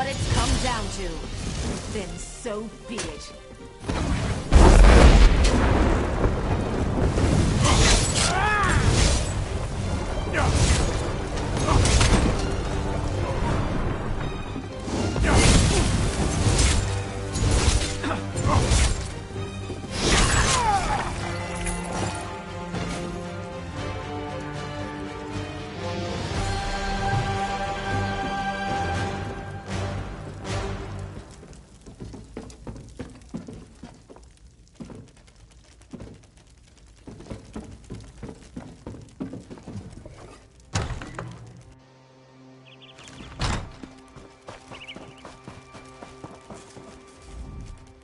what it's come down to, then so be it.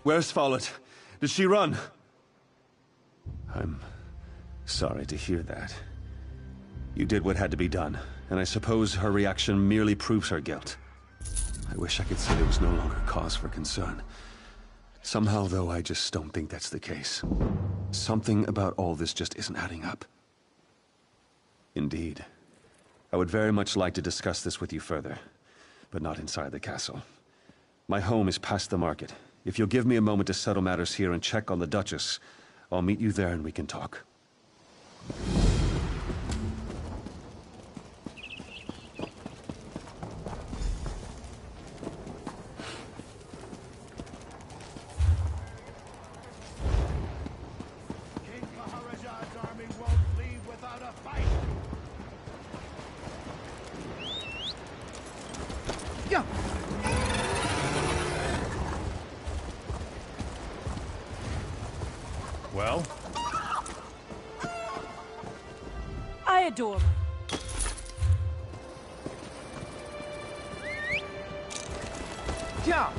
Where's Follett? Did she run? I'm sorry to hear that. You did what had to be done, and I suppose her reaction merely proves her guilt. I wish I could say there was no longer cause for concern. Somehow, though, I just don't think that's the case. Something about all this just isn't adding up. Indeed. I would very much like to discuss this with you further, but not inside the castle. My home is past the market. If you'll give me a moment to settle matters here and check on the Duchess, I'll meet you there and we can talk. King Maharaja's army won't leave without a fight! Yeah. Well? I adore her. Yeah.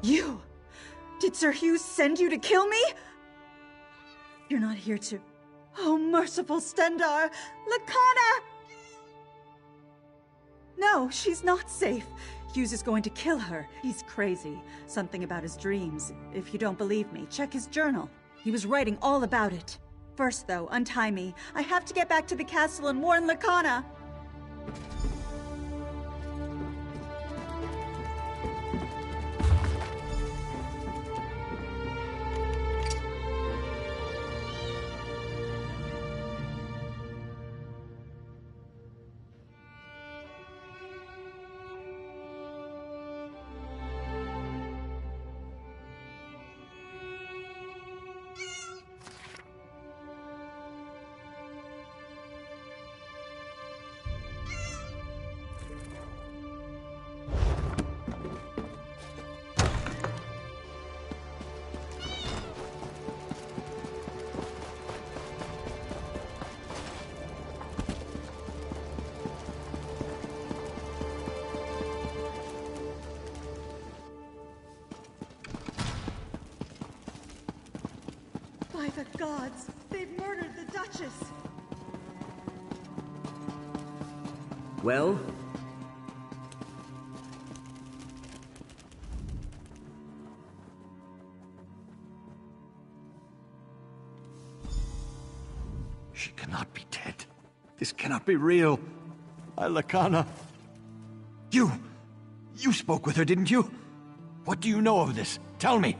You! Did Sir Hughes send you to kill me? You're not here to... Oh, merciful Stendarr! Lakana! No, she's not safe. Hughes is going to kill her. He's crazy. Something about his dreams. If you don't believe me, check his journal. He was writing all about it. First, though, untie me. I have to get back to the castle and warn Lakana. By the gods, they've murdered the Duchess! Well? She cannot be dead. This cannot be real. Lakana. You spoke with her, didn't you? What do you know of this? Tell me.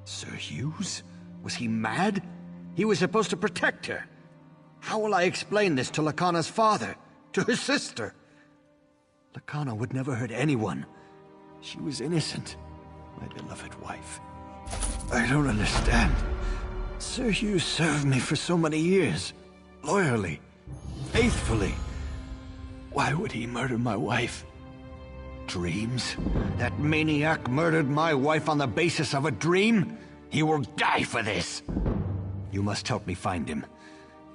Sir Hughes? Was he mad? He was supposed to protect her. How will I explain this to Lakana's father? To her sister? Lakana would never hurt anyone. She was innocent. My beloved wife. I don't understand. Sir Hughes served me for so many years. Loyally. Faithfully. Why would he murder my wife? Dreams? That maniac murdered my wife on the basis of a dream? He will die for this! You must help me find him.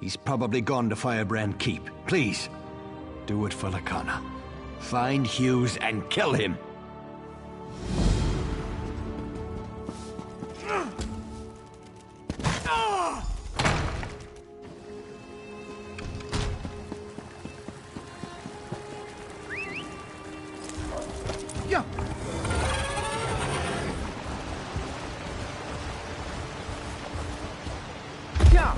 He's probably gone to Firebrand Keep. Please. Do it for Lacana. Find Hughes and kill him! Yeah. Yeah.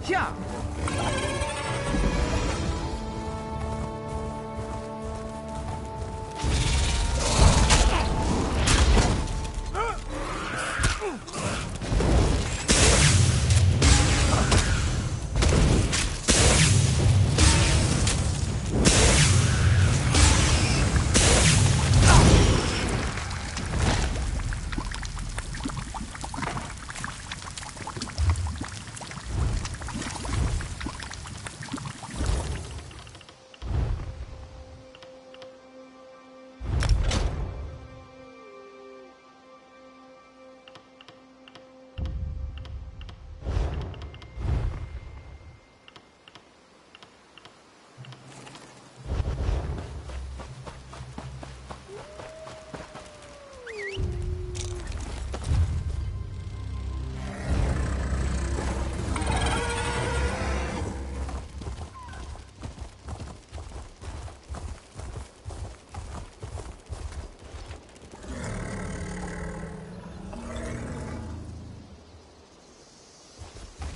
Yeah.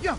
Yeah.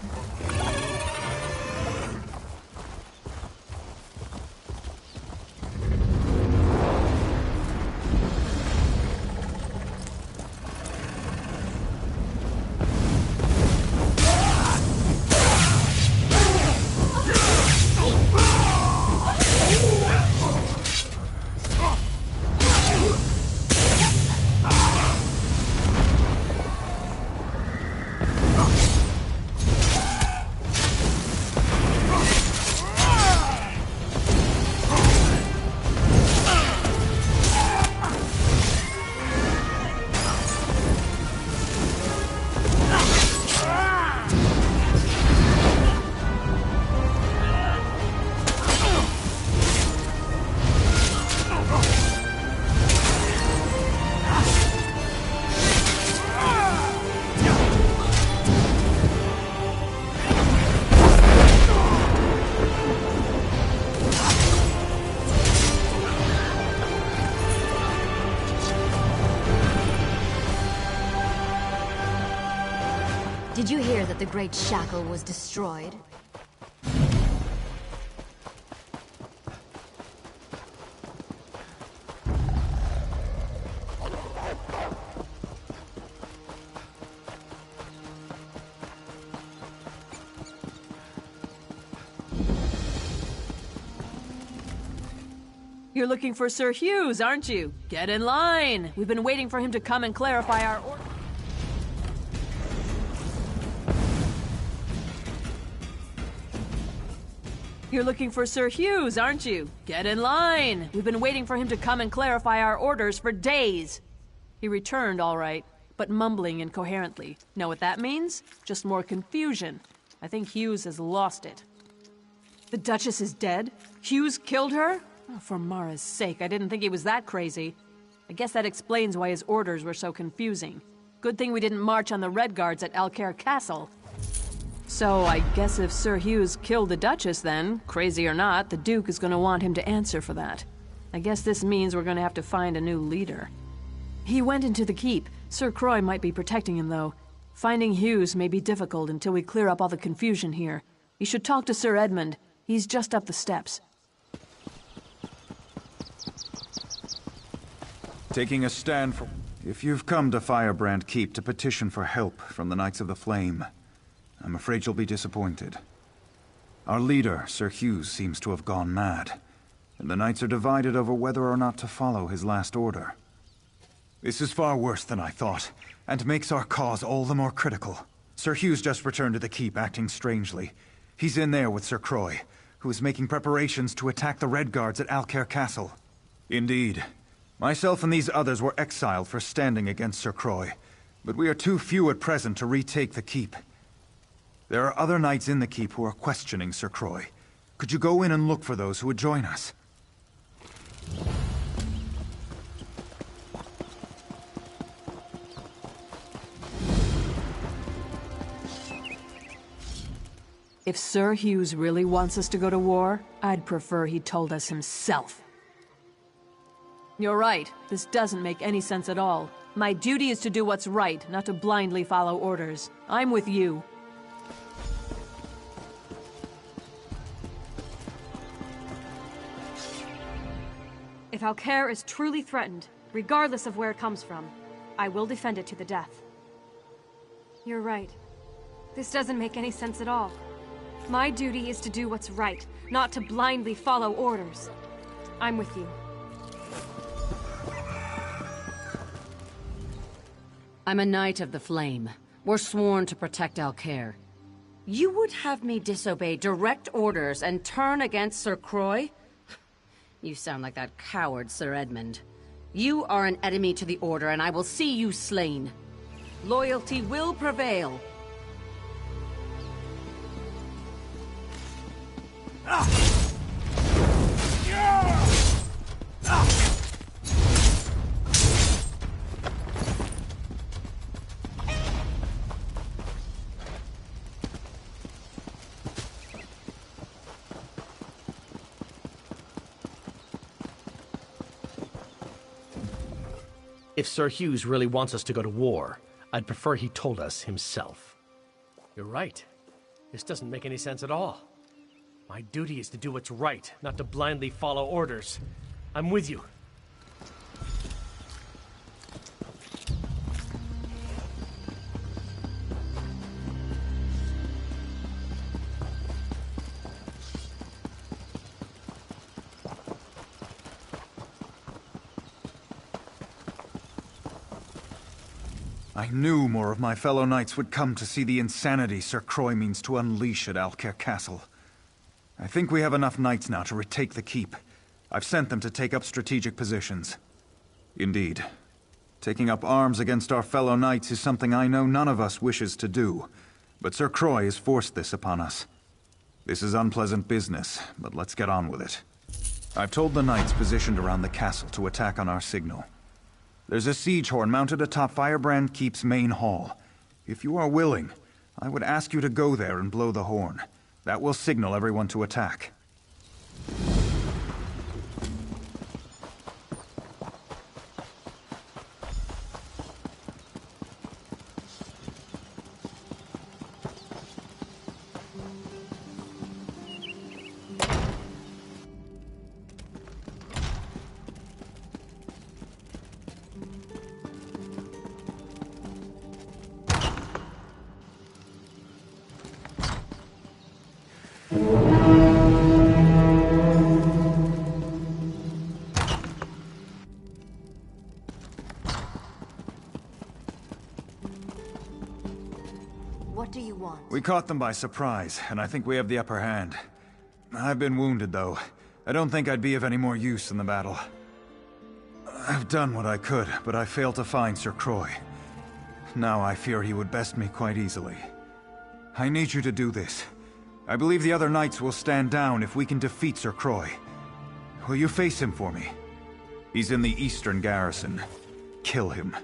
Did you hear that the Great Shackle was destroyed? You're looking for Sir Hughes, aren't you? Get in line! We've been waiting for him to come and clarify our order. You're looking for Sir Hughes, aren't you? Get in line! We've been waiting for him to come and clarify our orders for days! He returned, all right, but mumbling incoherently. Know what that means? Just more confusion. I think Hughes has lost it. The Duchess is dead? Hughes killed her? Oh, for Mara's sake, I didn't think he was that crazy. I guess that explains why his orders were so confusing. Good thing we didn't march on the Red Guards at Alcaire Castle. So, I guess if Sir Hughes killed the Duchess then, crazy or not, the Duke is gonna want him to answer for that. I guess this means we're gonna have to find a new leader. He went into the keep. Sir Croix might be protecting him, though. Finding Hughes may be difficult until we clear up all the confusion here. You should talk to Sir Edmund. He's just up the steps. Taking a stand for... If you've come to Firebrand Keep to petition for help from the Knights of the Flame, I'm afraid you'll be disappointed. Our leader, Sir Hughes, seems to have gone mad, and the Knights are divided over whether or not to follow his last order. This is far worse than I thought, and makes our cause all the more critical. Sir Hughes just returned to the keep, acting strangely. He's in there with Sir Croix, who is making preparations to attack the Red Guards at Alcair Castle. Indeed. Myself and these others were exiled for standing against Sir Croy, but we are too few at present to retake the keep. There are other knights in the keep who are questioning Sir Croy. Could you go in and look for those who would join us? If Sir Hughes really wants us to go to war, I'd prefer he told us himself. You're right. This doesn't make any sense at all. My duty is to do what's right, not to blindly follow orders. I'm with you. If Alcair is truly threatened, regardless of where it comes from, I will defend it to the death. You're right. This doesn't make any sense at all. My duty is to do what's right, not to blindly follow orders. I'm with you. I'm a Knight of the Flame. We're sworn to protect Alcair. You would have me disobey direct orders and turn against Sir Croy? You sound like that coward, Sir Edmund. You are an enemy to the Order, and I will see you slain. Loyalty will prevail. If Sir Hughes really wants us to go to war, I'd prefer he told us himself. You're right. This doesn't make any sense at all. My duty is to do what's right, not to blindly follow orders. I'm with you. I knew more of my fellow knights would come to see the insanity Sir Croy means to unleash at Alcair Castle. I think we have enough knights now to retake the keep. I've sent them to take up strategic positions. Indeed. Taking up arms against our fellow knights is something I know none of us wishes to do, but Sir Croy has forced this upon us. This is unpleasant business, but let's get on with it. I've told the knights positioned around the castle to attack on our signal. There's a siege horn mounted atop Firebrand Keep's main hall. If you are willing, I would ask you to go there and blow the horn. That will signal everyone to attack. What do you want? We caught them by surprise, and I think we have the upper hand. I've been wounded, though. I don't think I'd be of any more use in the battle. I've done what I could, but I failed to find Sir Croy. Now I fear he would best me quite easily. I need you to do this. I believe the other knights will stand down if we can defeat Sir Croy. Will you face him for me? He's in the eastern garrison. Kill him.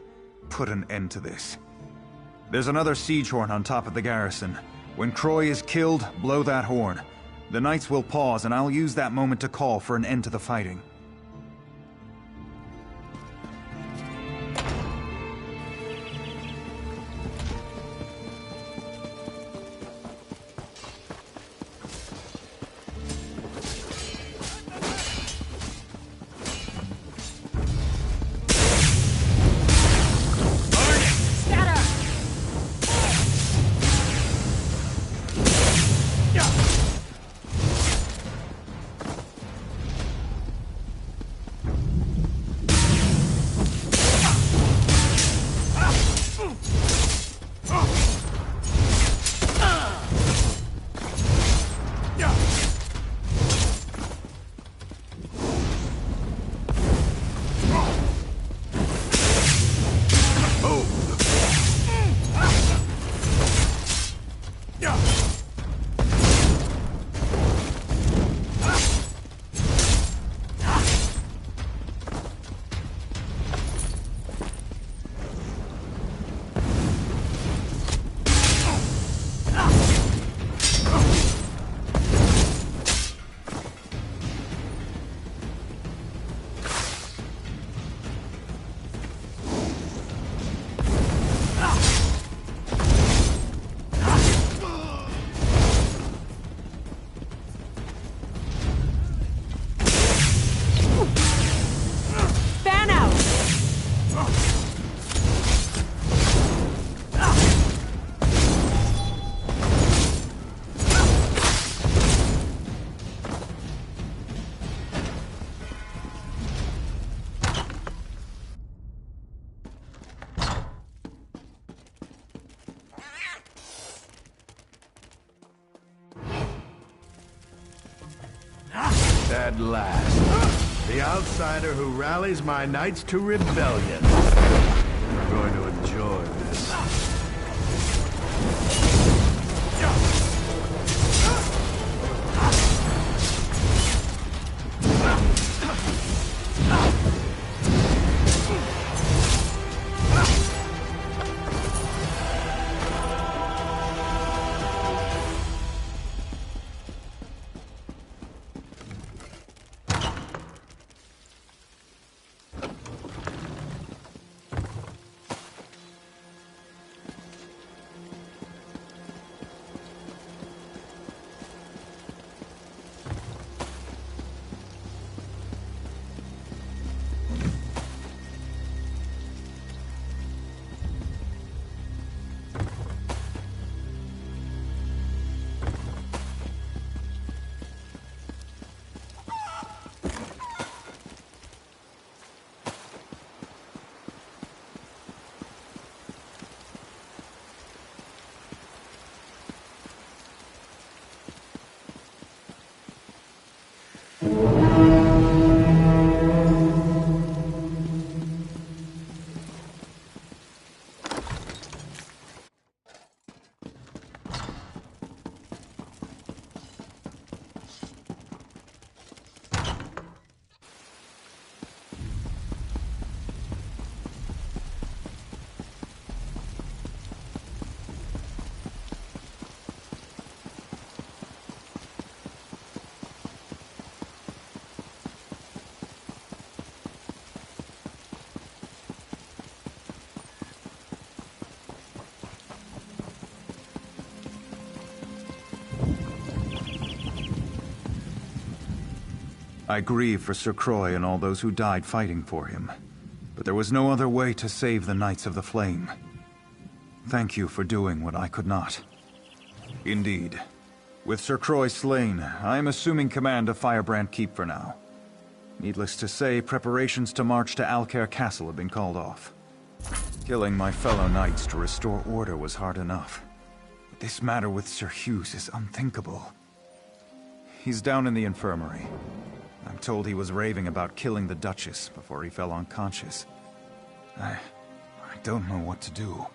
Put an end to this. There's another siege horn on top of the garrison. When Croy is killed, blow that horn. The knights will pause, and I'll use that moment to call for an end to the fighting. At last. The outsider who rallies my knights to rebellion. You're going to enjoy this. I grieve for Sir Croix and all those who died fighting for him, but there was no other way to save the Knights of the Flame. Thank you for doing what I could not. Indeed. With Sir Croix slain, I am assuming command of Firebrand Keep for now. Needless to say, preparations to march to Alcaire Castle have been called off. Killing my fellow knights to restore order was hard enough. But this matter with Sir Hughes is unthinkable. He's down in the infirmary. I'm told he was raving about killing the Duchess before he fell unconscious. I don't know what to do.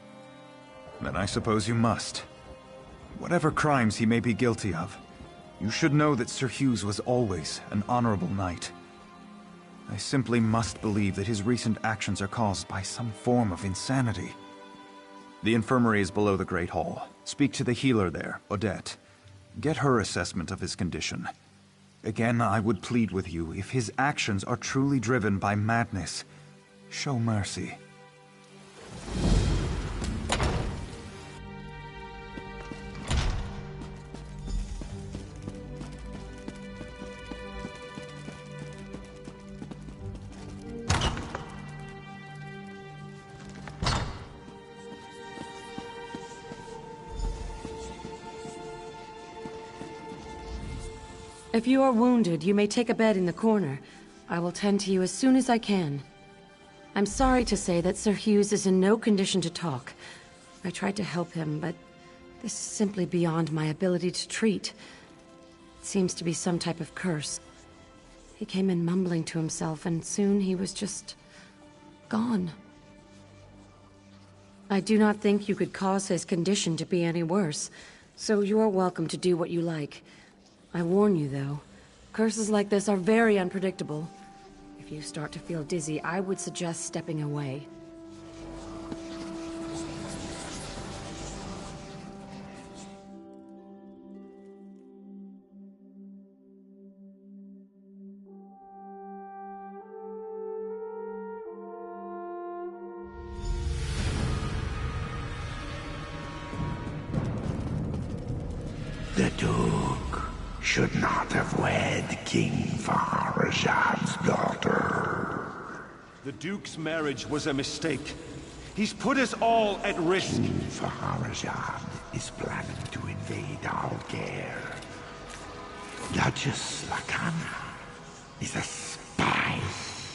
Then I suppose you must. Whatever crimes he may be guilty of, you should know that Sir Hughes was always an honorable knight. I simply must believe that his recent actions are caused by some form of insanity. The infirmary is below the Great Hall. Speak to the healer there, Odette. Get her assessment of his condition. Again, I would plead with you, if his actions are truly driven by madness, show mercy. If you are wounded, you may take a bed in the corner. I will tend to you as soon as I can. I'm sorry to say that Sir Hughes is in no condition to talk. I tried to help him, but this is simply beyond my ability to treat. It seems to be some type of curse. He came in mumbling to himself, and soon he was just gone. I do not think you could cause his condition to be any worse, so you are welcome to do what you like. I warn you, though, curses like this are very unpredictable. If you start to feel dizzy, I would suggest stepping away. The Duke should not have wed King Farazad's daughter. The Duke's marriage was a mistake. He's put us all at risk. King Farazad is planning to invade Alcaire. Duchess Lacana is a spy.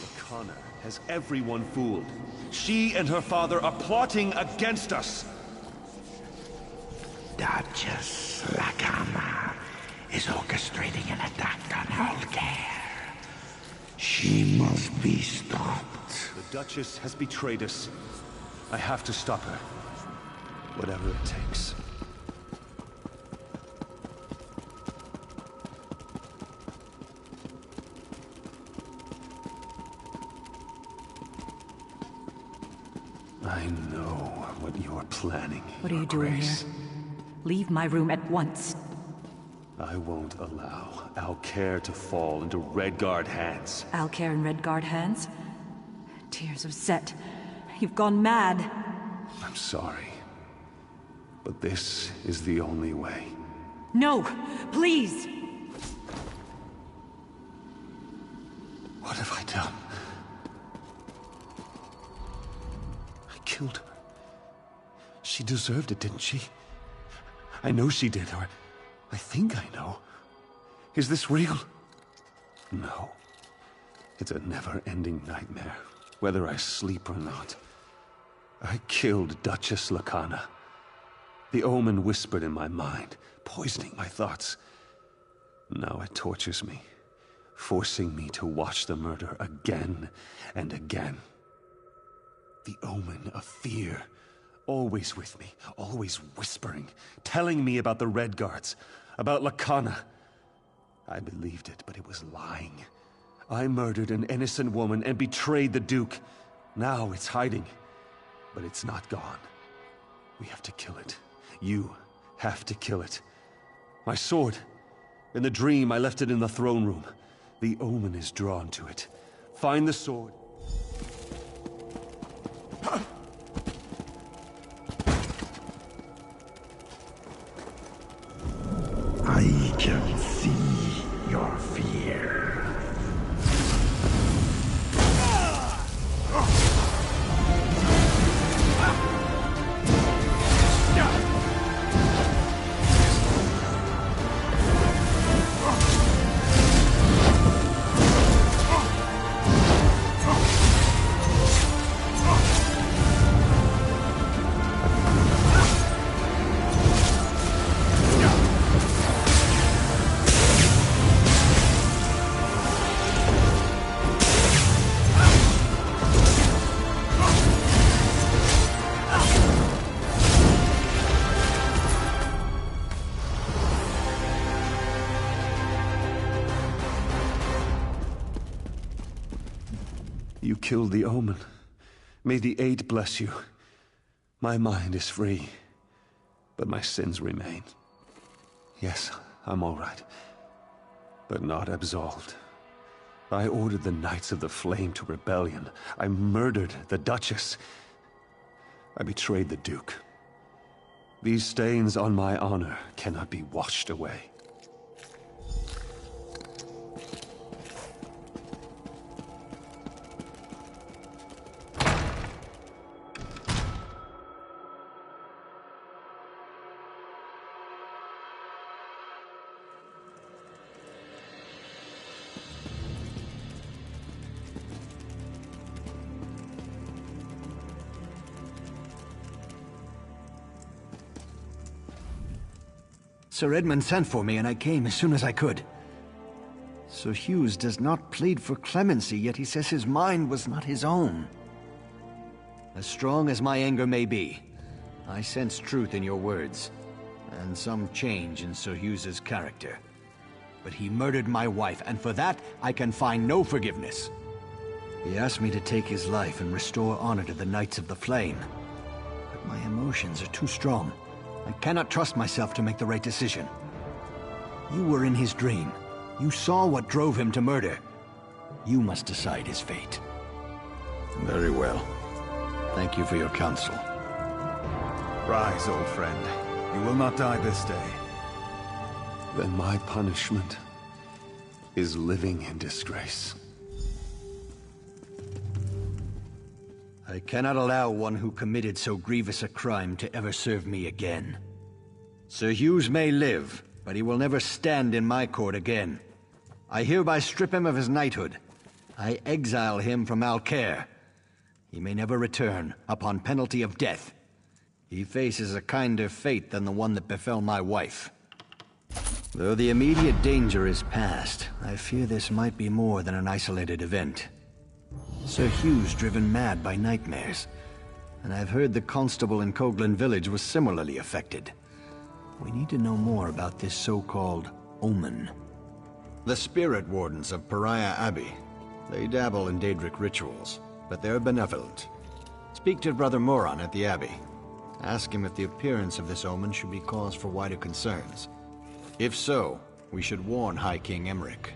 Lacana has everyone fooled. She and her father are plotting against us. Duchess Lacana is orchestrating an attack on Alcaire. must be stopped. The Duchess has betrayed us. I have to stop her. Whatever it takes. I know what you're planning. What are you doing here? Leave my room at once. I won't allow Alcair to fall into Redguard hands. Alcair in Redguard hands? Tears of Set. You've gone mad. I'm sorry. But this is the only way. No! Please! What have I done? I killed her. She deserved it, didn't she? I know she did, or I think I know. Is this real? No. It's a never-ending nightmare, whether I sleep or not. I killed Duchess Lacana. The omen whispered in my mind, poisoning my thoughts. Now it tortures me, forcing me to watch the murder again and again. The omen of fear, always with me, always whispering, telling me about the Redguards, about Lacana. I believed it, but it was lying. I murdered an innocent woman and betrayed the Duke. Now it's hiding, but it's not gone. We have to kill it. You have to kill it. My sword. In the dream, I left it in the throne room. The omen is drawn to it. Find the sword. I can see your fear. You killed the omen. May the Eight bless you. My mind is free, but my sins remain. Yes, I'm all right, but not absolved. I ordered the Knights of the Flame to rebellion. I murdered the Duchess. I betrayed the Duke. These stains on my honor cannot be washed away. Sir Edmund sent for me, and I came as soon as I could. Sir Hughes does not plead for clemency, yet he says his mind was not his own. As strong as my anger may be, I sense truth in your words, and some change in Sir Hughes's character. But he murdered my wife, and for that, I can find no forgiveness. He asked me to take his life and restore honor to the Knights of the Flame. But my emotions are too strong. I cannot trust myself to make the right decision. You were in his dream. You saw what drove him to murder. You must decide his fate. Very well. Thank you for your counsel. Rise, old friend. You will not die this day. Then my punishment is living in disgrace. I cannot allow one who committed so grievous a crime to ever serve me again. Sir Hughes may live, but he will never stand in my court again. I hereby strip him of his knighthood. I exile him from Alcair. He may never return, upon penalty of death. He faces a kinder fate than the one that befell my wife. Though the immediate danger is past, I fear this might be more than an isolated event. Sir Hugh's driven mad by nightmares. And I've heard the constable in Coghlan village was similarly affected. We need to know more about this so-called omen. The spirit wardens of Pariah Abbey. They dabble in Daedric rituals, but they're benevolent. Speak to Brother Moron at the Abbey. Ask him if the appearance of this omen should be cause for wider concerns. If so, we should warn High King Emeric.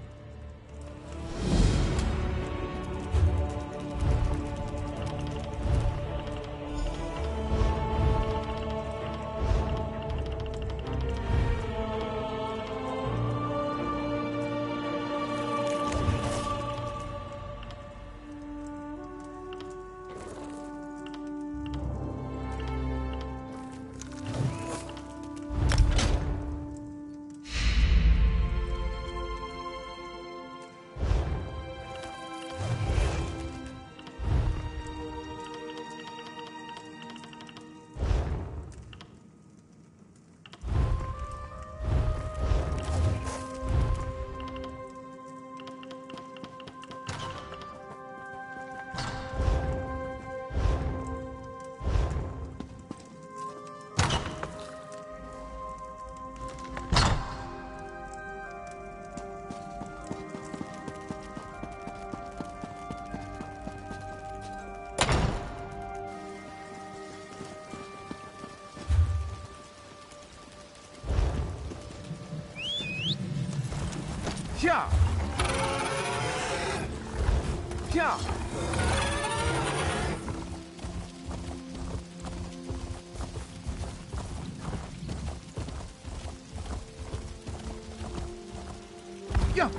Yeah. Yeah. Yeah.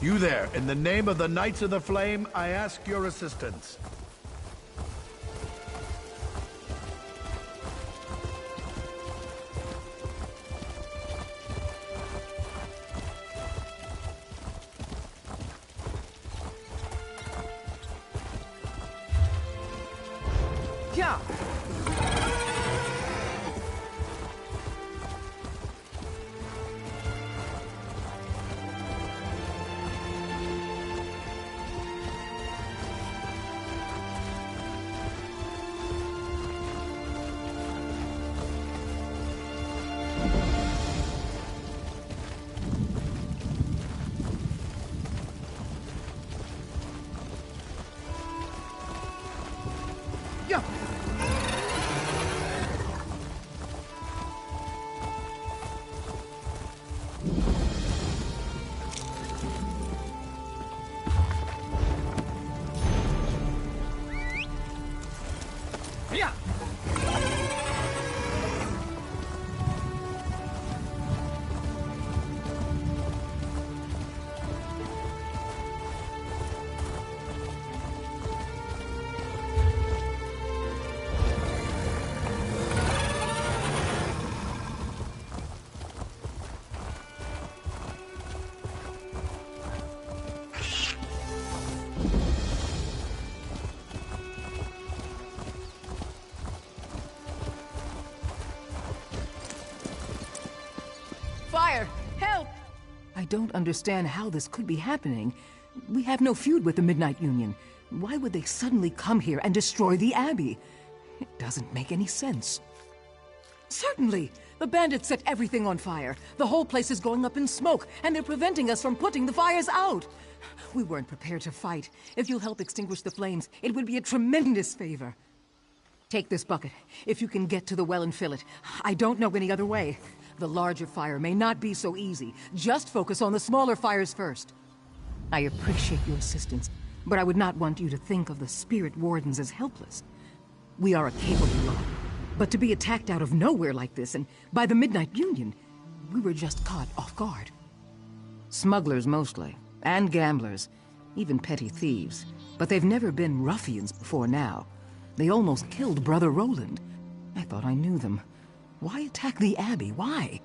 You there, in the name of the Knights of the Flame, I ask your assistance. Yeah. Yeah. Yeah. Fire! Help! I don't understand how this could be happening. We have no feud with the Midnight Union. Why would they suddenly come here and destroy the Abbey? It doesn't make any sense. Certainly! The bandits set everything on fire. The whole place is going up in smoke, and they're preventing us from putting the fires out. We weren't prepared to fight. If you'll help extinguish the flames, it would be a tremendous favor. Take this bucket. If you can get to the well and fill it. I don't know any other way. The larger fire may not be so easy. Just focus on the smaller fires first. I appreciate your assistance, but I would not want you to think of the spirit wardens as helpless. We are a capable lot, but to be attacked out of nowhere like this, and by the Midnight Union, we were just caught off guard. Smugglers mostly, and gamblers, even petty thieves. But they've never been ruffians before now. They almost killed Brother Roland. I thought I knew them. Why attack the Abbey? Why?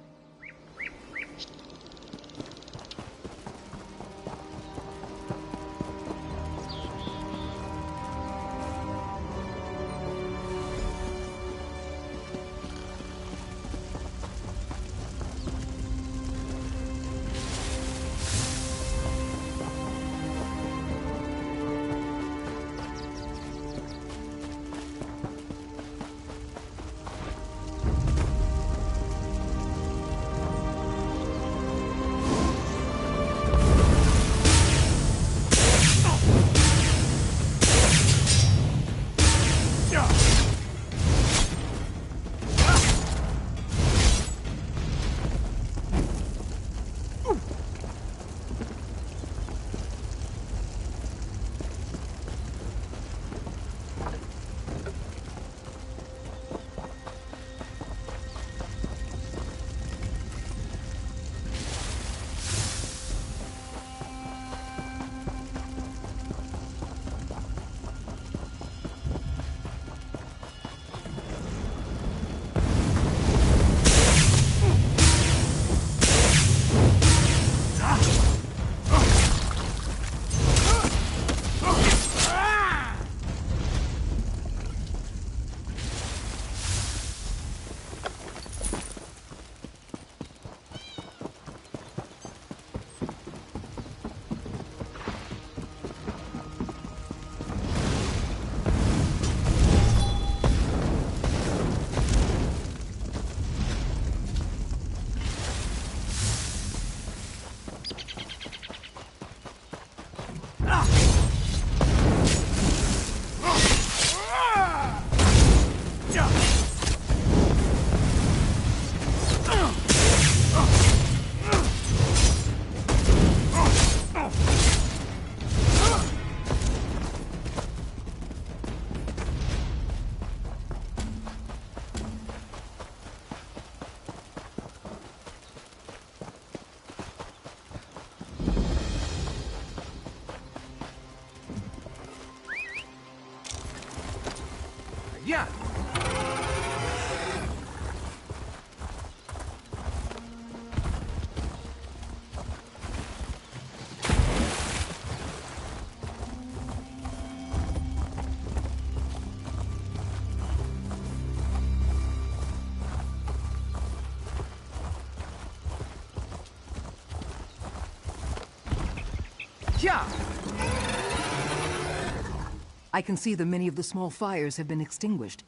I can see that many of the small fires have been extinguished.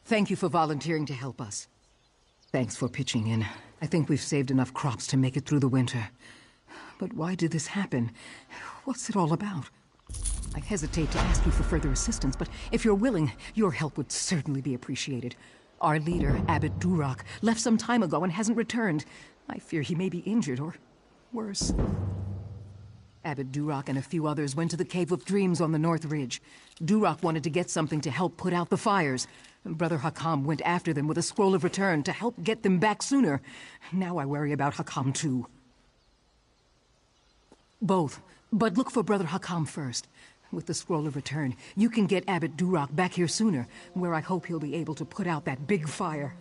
Thank you for volunteering to help us. Thanks for pitching in. I think we've saved enough crops to make it through the winter. But why did this happen? What's it all about? I hesitate to ask you for further assistance, but if you're willing, your help would certainly be appreciated. Our leader, Abbot Duroc, left some time ago and hasn't returned. I fear he may be injured or worse. Abbot Duroc and a few others went to the Cave of Dreams on the North Ridge. Duroc wanted to get something to help put out the fires. Brother Hakam went after them with a scroll of return to help get them back sooner. Now I worry about Hakam too. Both, but look for Brother Hakam first. With the scroll of return, you can get Abbot Duroc back here sooner, where I hope he'll be able to put out that big fire.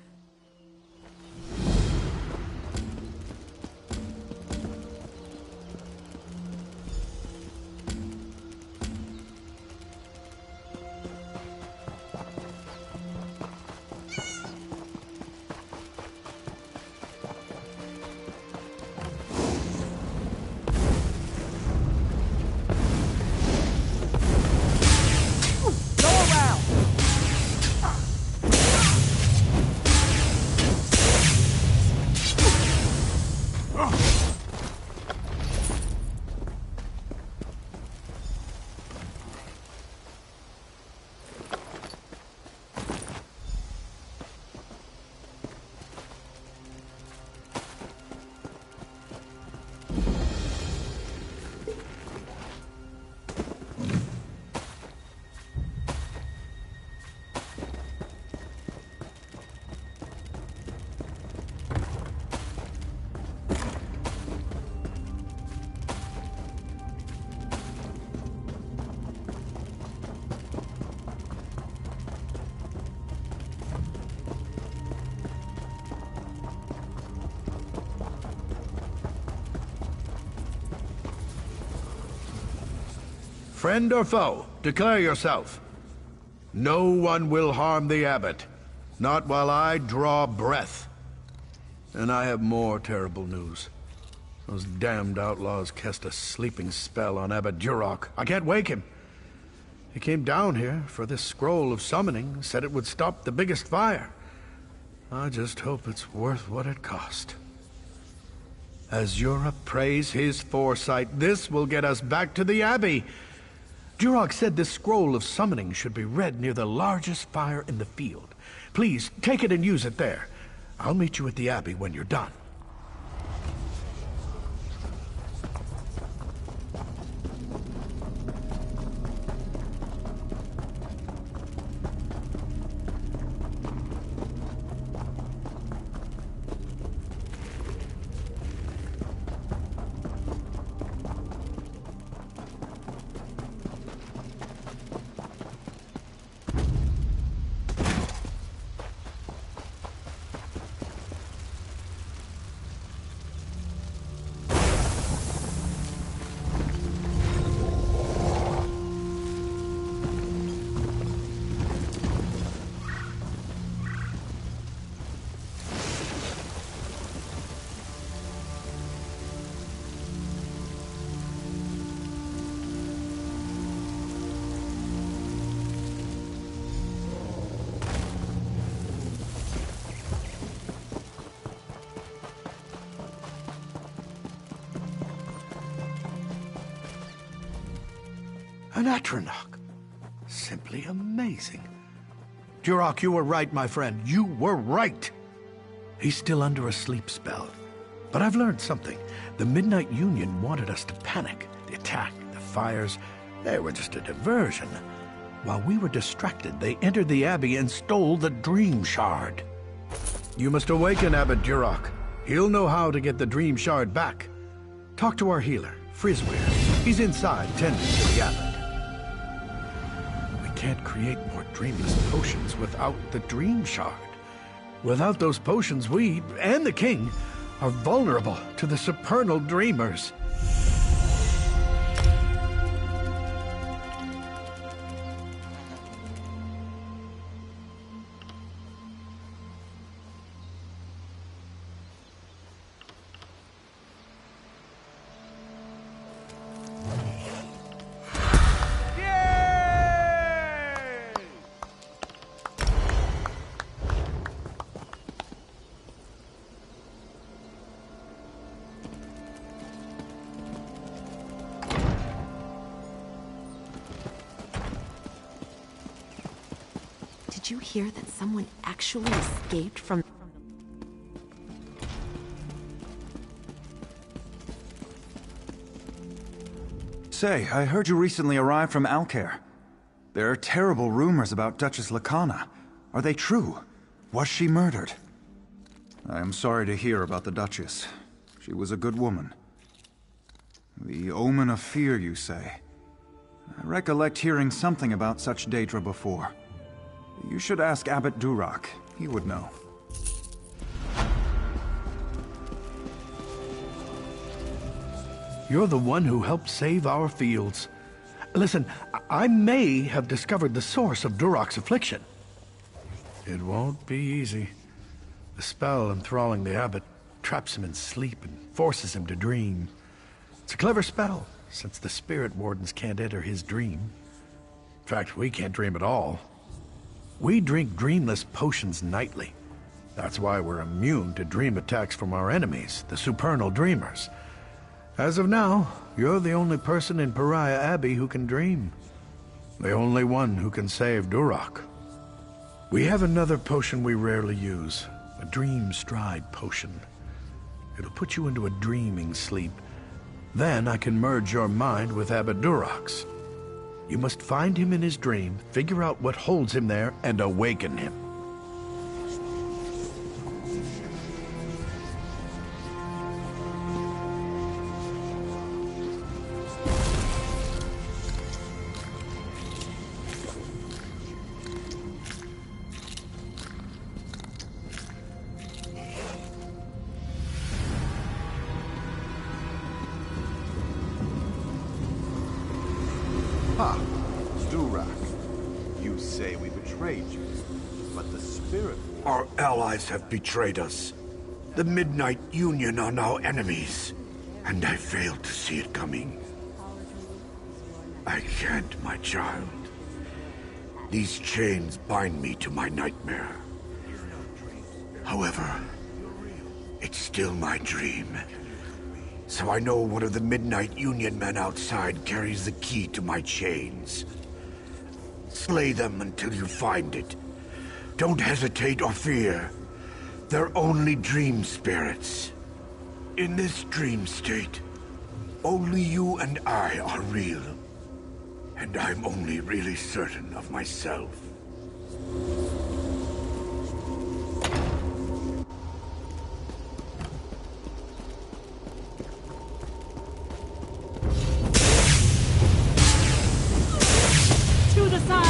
Friend or foe, declare yourself. No one will harm the abbot, not while I draw breath. And I have more terrible news. Those damned outlaws cast a sleeping spell on Abbot Duroc. I can't wake him. He came down here for this scroll of summoning, said it would stop the biggest fire. I just hope it's worth what it cost. As Europe praise his foresight, this will get us back to the Abbey. Duroc said this scroll of summoning should be read near the largest fire in the field. Please, take it and use it there. I'll meet you at the Abbey when you're done. An Atronach. Simply amazing. Duroc, you were right, my friend. You were right. He's still under a sleep spell. But I've learned something. The Midnight Union wanted us to panic. The attack, the fires, they were just a diversion. While we were distracted, they entered the Abbey and stole the Dream Shard. You must awaken Abbot Duroc. He'll know how to get the Dream Shard back. Talk to our healer, Frizweir. He's inside, tending to the Abbot. Can't create more dreamless potions without the Dream Shard. Without those potions, we, and the king, are vulnerable to the supernal dreamers. Did you hear that someone actually escaped from... Say, I heard you recently arrived from Alcair. There are terrible rumors about Duchess Lacana. Are they true? Was she murdered? I am sorry to hear about the Duchess. She was a good woman. The omen of fear, you say? I recollect hearing something about such Daedra before. You should ask Abbot Durak. He would know. You're the one who helped save our fields. Listen, I may have discovered the source of Durak's affliction. It won't be easy. The spell enthralling the abbot traps him in sleep and forces him to dream. It's a clever spell, since the spirit wardens can't enter his dream. In fact, we can't dream at all. We drink dreamless potions nightly. That's why we're immune to dream attacks from our enemies, the supernal dreamers. As of now, you're the only person in Pariah Abbey who can dream. The only one who can save Durak. We have another potion we rarely use, a Dream Stride potion. It'll put you into a dreaming sleep. Then I can merge your mind with Abbot Durak's. You must find him in his dream, figure out what holds him there, and awaken him. Ha! Durak, you say we betrayed you, but the spirit... Our allies have betrayed us. The Midnight Union are now enemies, and I failed to see it coming. I can't, my child. These chains bind me to my nightmare. However, it's still my dream. So I know one of the Midnight Union men outside carries the key to my chains. Slay them until you find it. Don't hesitate or fear. They're only dream spirits. In this dream state, only you and I are real. And I'm only really certain of myself. To the side!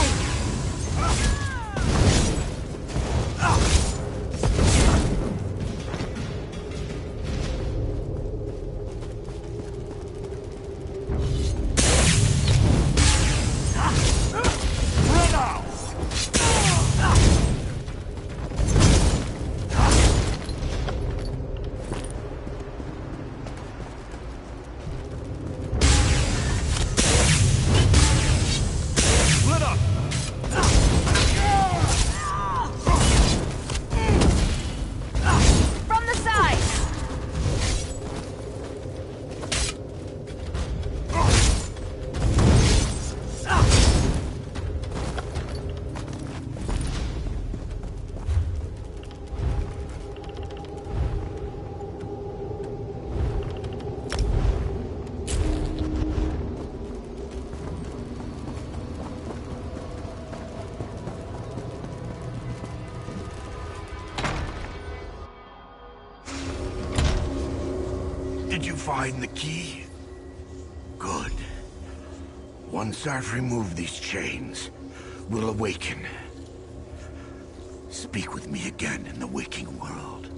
Did you find the key? Good. Once I've removed these chains, we'll awaken. Speak with me again in the waking world.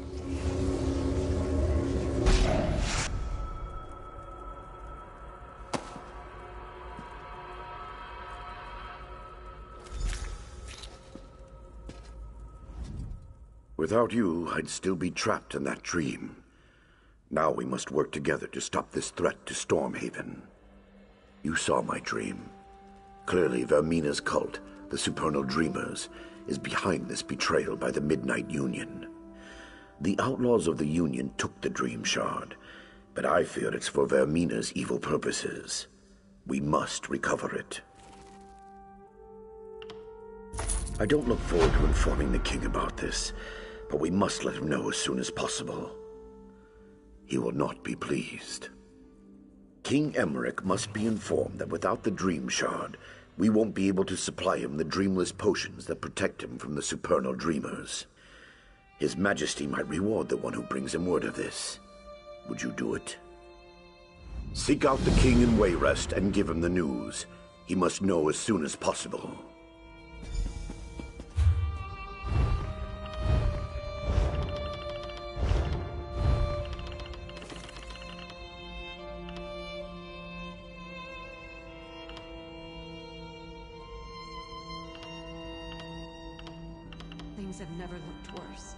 Without you, I'd still be trapped in that dream. Now we must work together to stop this threat to Stormhaven. You saw my dream. Clearly, Vermina's cult, the Supernal Dreamers, is behind this betrayal by the Midnight Union. The outlaws of the Union took the Dream Shard, but I fear it's for Vermina's evil purposes. We must recover it. I don't look forward to informing the king about this, but we must let him know as soon as possible. He will not be pleased. King Emmerich must be informed that without the Dream Shard, we won't be able to supply him the dreamless potions that protect him from the supernal dreamers. His Majesty might reward the one who brings him word of this. Would you do it? Seek out the king in Wayrest and give him the news. He must know as soon as possible. Things have never looked worse.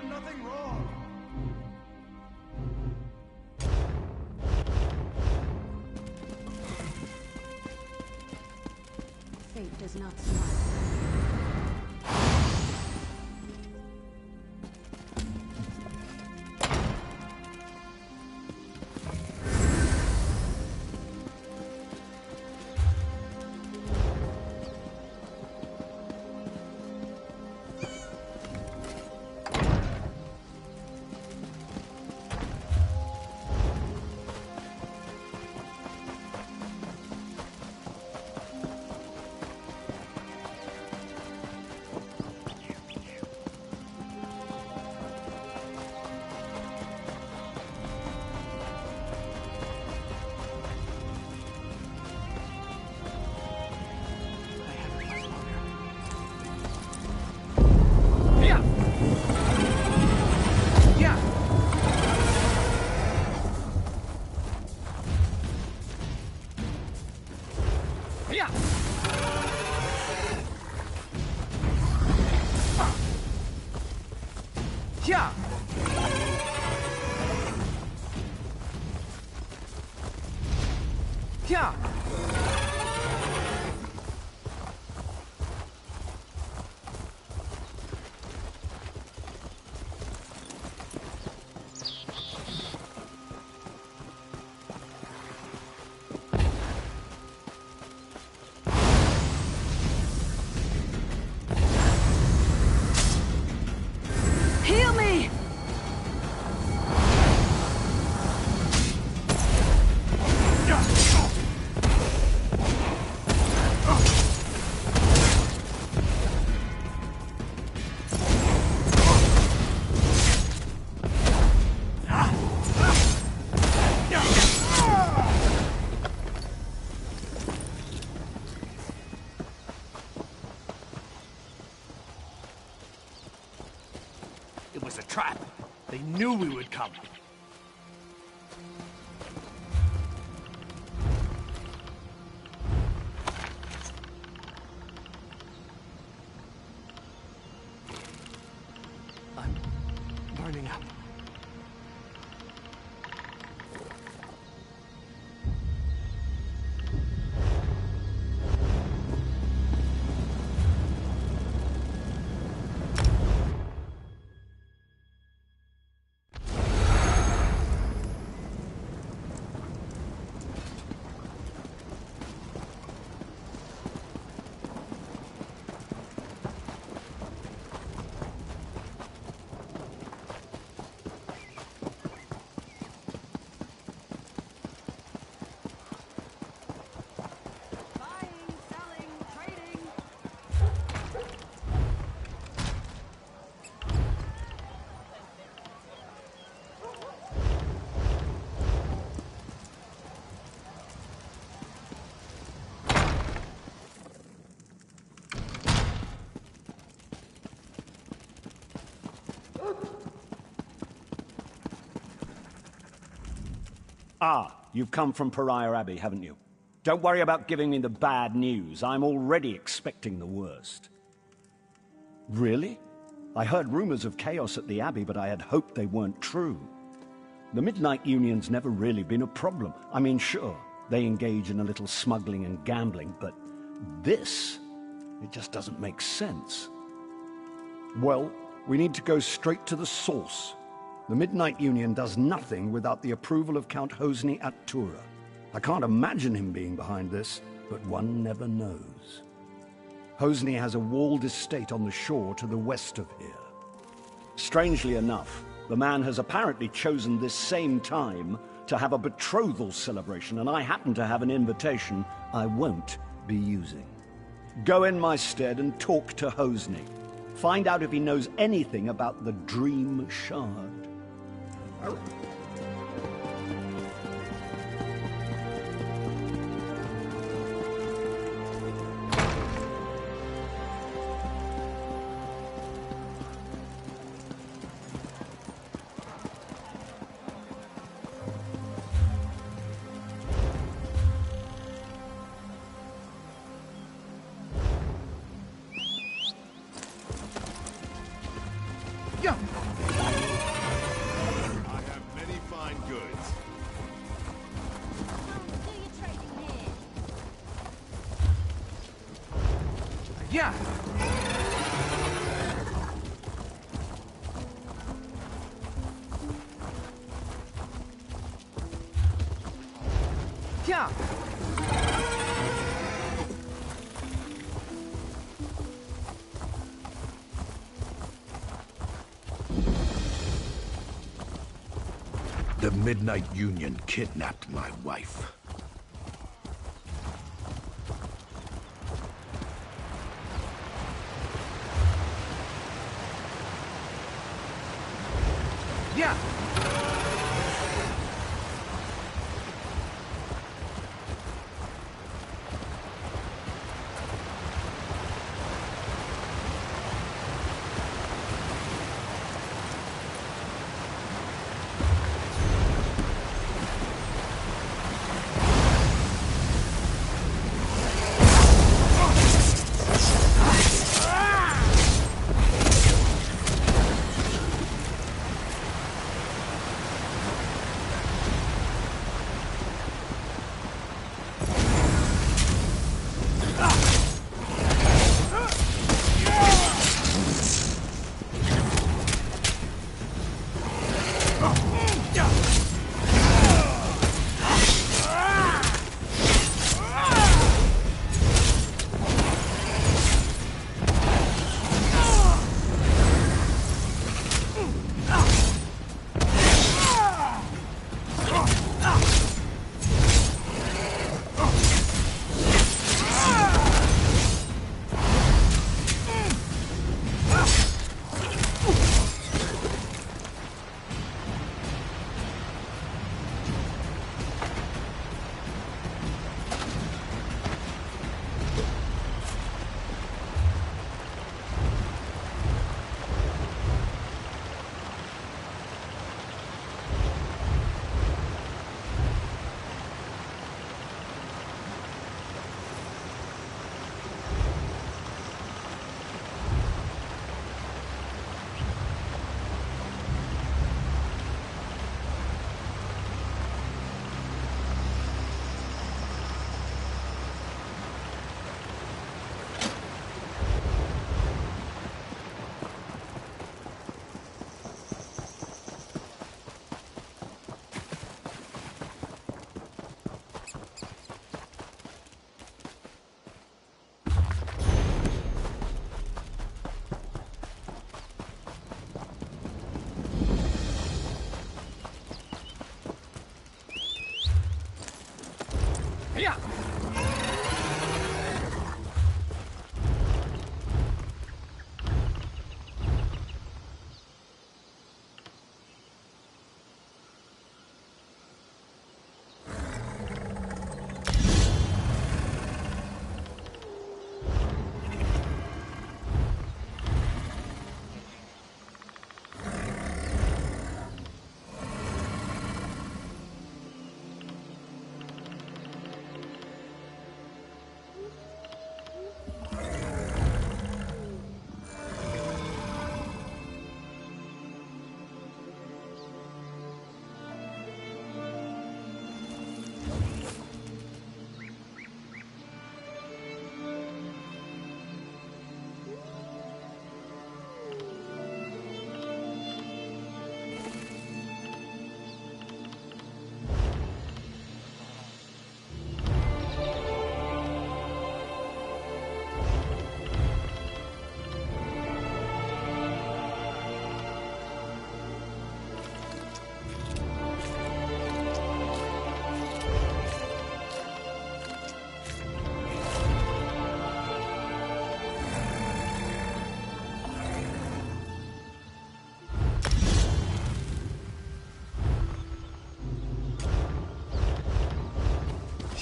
Nothing wrong. Fate does not smile. knew we would come. I'm burning up. Ah, you've come from Pariah Abbey, haven't you? Don't worry about giving me the bad news. I'm already expecting the worst. Really? I heard rumors of chaos at the Abbey, but I had hoped they weren't true. The Midnight Union's never really been a problem. I mean, sure, they engage in a little smuggling and gambling, but this, it just doesn't make sense. Well, we need to go straight to the source. The Midnight Union does nothing without the approval of Count Hosni at Tura. I can't imagine him being behind this, but one never knows. Hosni has a walled estate on the shore to the west of here. Strangely enough, the man has apparently chosen this same time to have a betrothal celebration, and I happen to have an invitation I won't be using. Go in my stead and talk to Hosni. Find out if he knows anything about the Dream Shard. Yeah. Yeah. The Midnight Union kidnapped my wife. Yeah.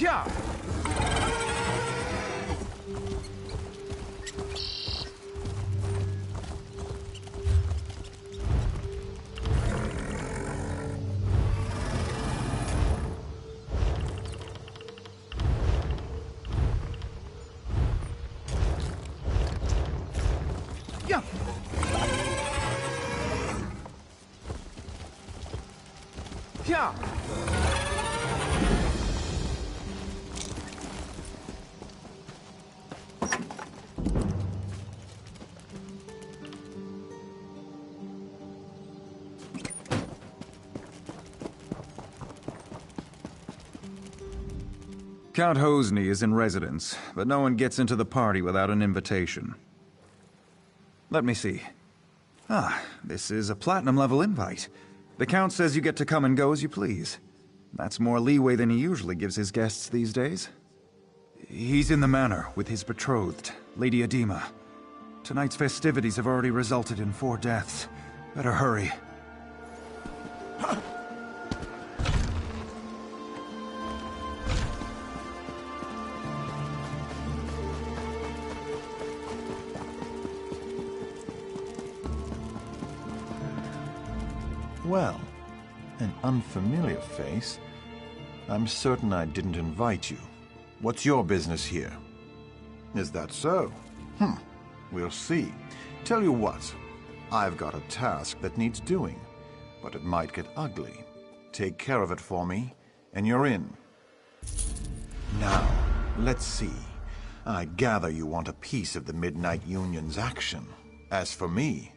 Yeah. Yeah. Yeah. Count Hosni is in residence, but no one gets into the party without an invitation. Let me see. Ah, this is a platinum-level invite. The Count says you get to come and go as you please. That's more leeway than he usually gives his guests these days. He's in the manor with his betrothed, Lady Adema. Tonight's festivities have already resulted in 4 deaths. Better hurry. Well, an unfamiliar face. I'm certain I didn't invite you. What's your business here? Is that so? We'll see. Tell you what, I've got a task that needs doing, but it might get ugly. Take care of it for me, and you're in. Now, let's see. I gather you want a piece of the Midnight Union's action. As for me,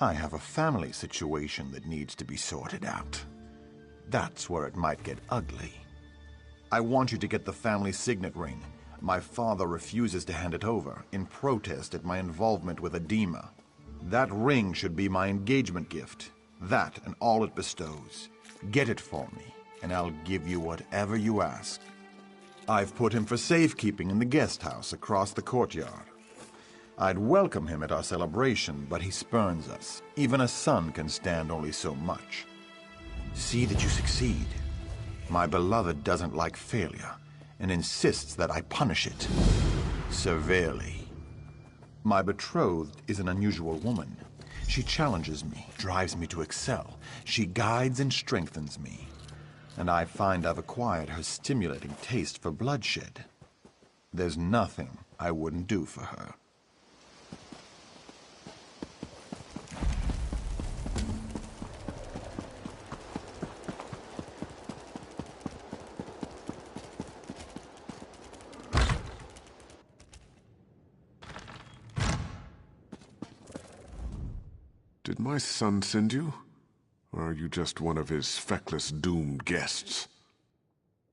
I have a family situation that needs to be sorted out. That's where it might get ugly. I want you to get the family signet ring. My father refuses to hand it over, in protest at my involvement with Adema. That ring should be my engagement gift. That and all it bestows. Get it for me, and I'll give you whatever you ask. I've put him for safekeeping in the guest house across the courtyard. I'd welcome him at our celebration, but he spurns us. Even a son can stand only so much. See that you succeed. My beloved doesn't like failure, and insists that I punish it severely. My betrothed is an unusual woman. She challenges me, drives me to excel. She guides and strengthens me. And I find I've acquired her stimulating taste for bloodshed. There's nothing I wouldn't do for her. Did my son send you? Or are you just one of his feckless, doomed guests?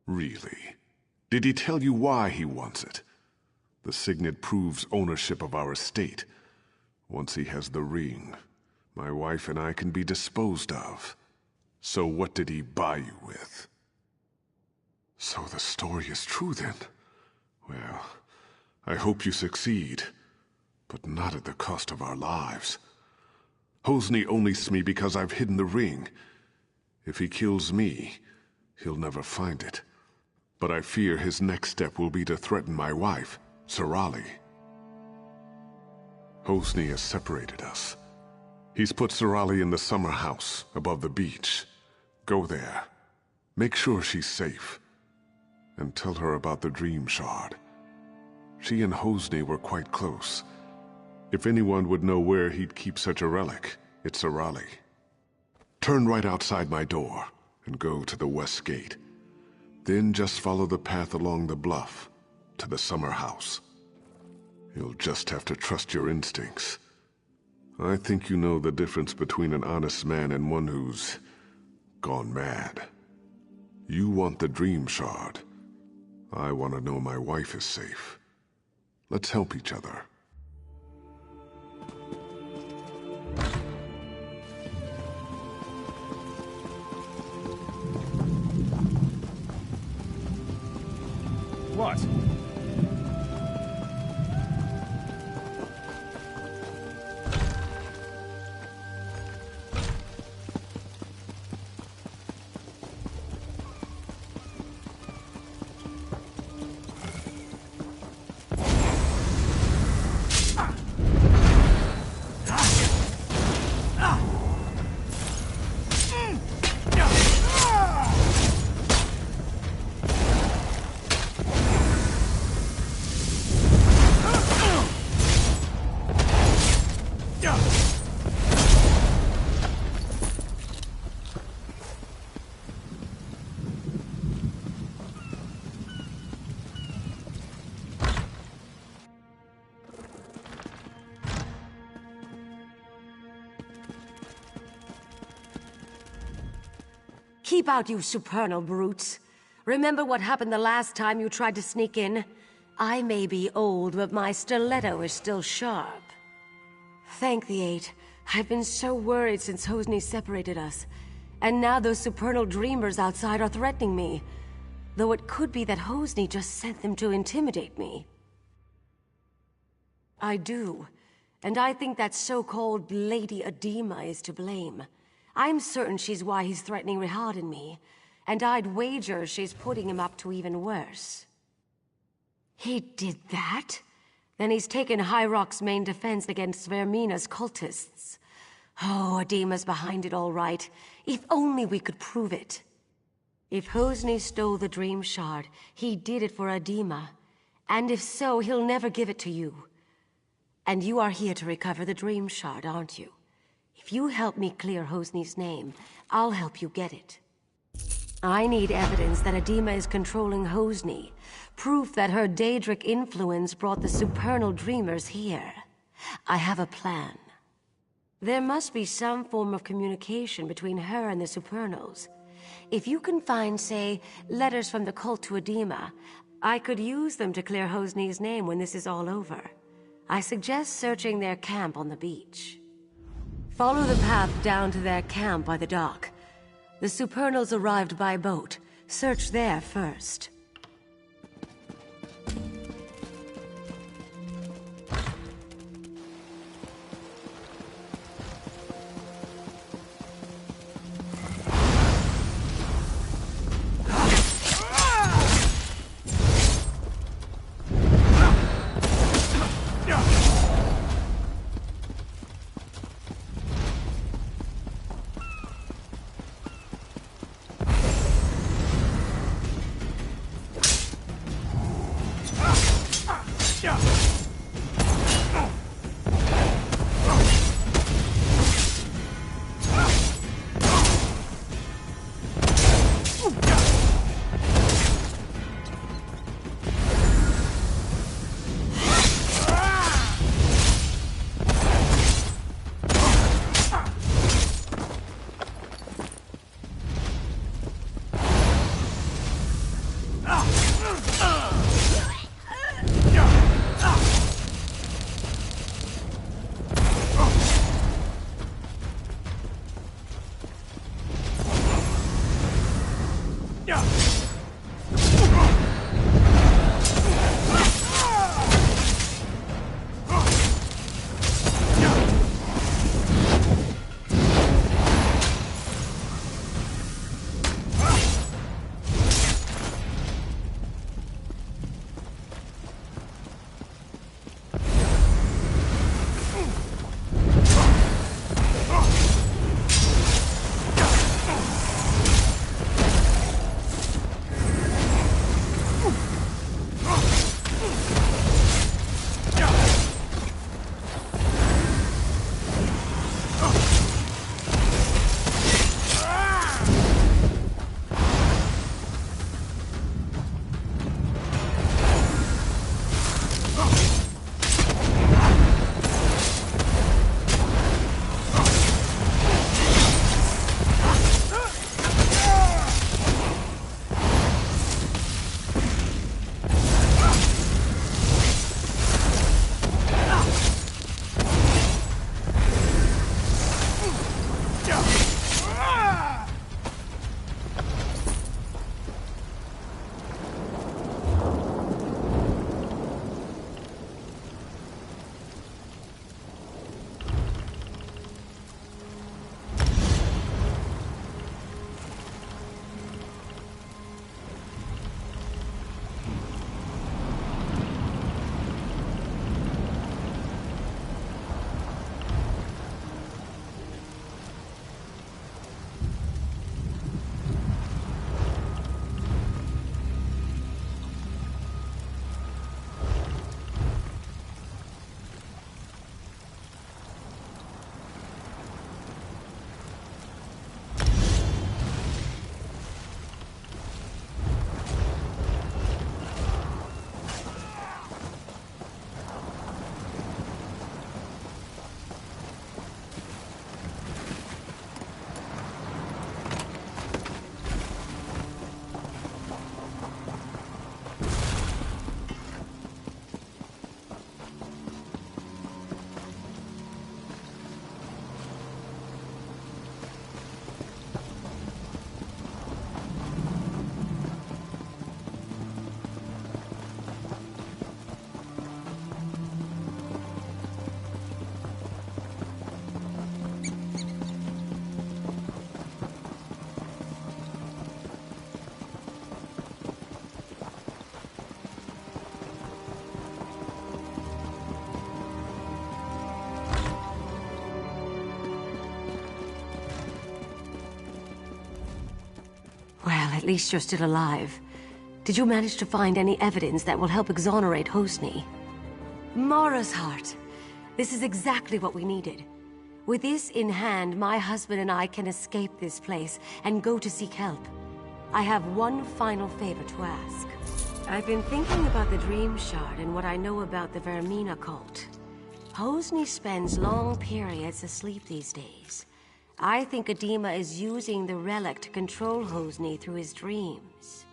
Really? Did he tell you why he wants it? The signet proves ownership of our estate. Once he has the ring, my wife and I can be disposed of. So what did he buy you with? So the story is true then? Well, I hope you succeed, but not at the cost of our lives. Hosni only sends me because I've hidden the ring. If he kills me, he'll never find it. But I fear his next step will be to threaten my wife, Sorali. Hosni has separated us. He's put Sorali in the summer house above the beach. Go there. Make sure she's safe. And tell her about the Dream Shard. She and Hosni were quite close. If anyone would know where he'd keep such a relic, it's Sorali. Turn right outside my door and go to the west gate. Then just follow the path along the bluff to the summer house. You'll just have to trust your instincts. I think you know the difference between an honest man and one who's gone mad. You want the Dream Shard. I want to know my wife is safe. Let's help each other. What? Keep out, you supernal brutes. Remember what happened the last time you tried to sneak in? I may be old, but my stiletto is still sharp. Thank the Eight. I've been so worried since Hosni separated us. And now those supernal dreamers outside are threatening me. Though it could be that Hosni just sent them to intimidate me. I do. And I think that so-called Lady Adema is to blame. I'm certain she's why he's threatening Rihad and me. And I'd wager she's putting him up to even worse. He did that? Then he's taken High Rock's main defense against Vermina's cultists. Oh, Adema's behind it all right. If only we could prove it. If Hosni stole the Dream Shard, he did it for Adema. And if so, he'll never give it to you. And you are here to recover the Dream Shard, aren't you? If you help me clear Hosni's name, I'll help you get it. I need evidence that Adema is controlling Hosni. Proof that her Daedric influence brought the supernal dreamers here. I have a plan. There must be some form of communication between her and the supernals. If you can find, say, letters from the cult to Adema, I could use them to clear Hosni's name when this is all over. I suggest searching their camp on the beach. Follow the path down to their camp by the dock. The supernals arrived by boat. Search there first. At least you're still alive. Did you manage to find any evidence that will help exonerate Hosni? Mara's heart. This is exactly what we needed. With this in hand, my husband and I can escape this place and go to seek help. I have one final favor to ask. I've been thinking about the Dream Shard and what I know about the Vermina cult. Hosni spends long periods asleep these days. I think Adema is using the relic to control Hosni through his dreams.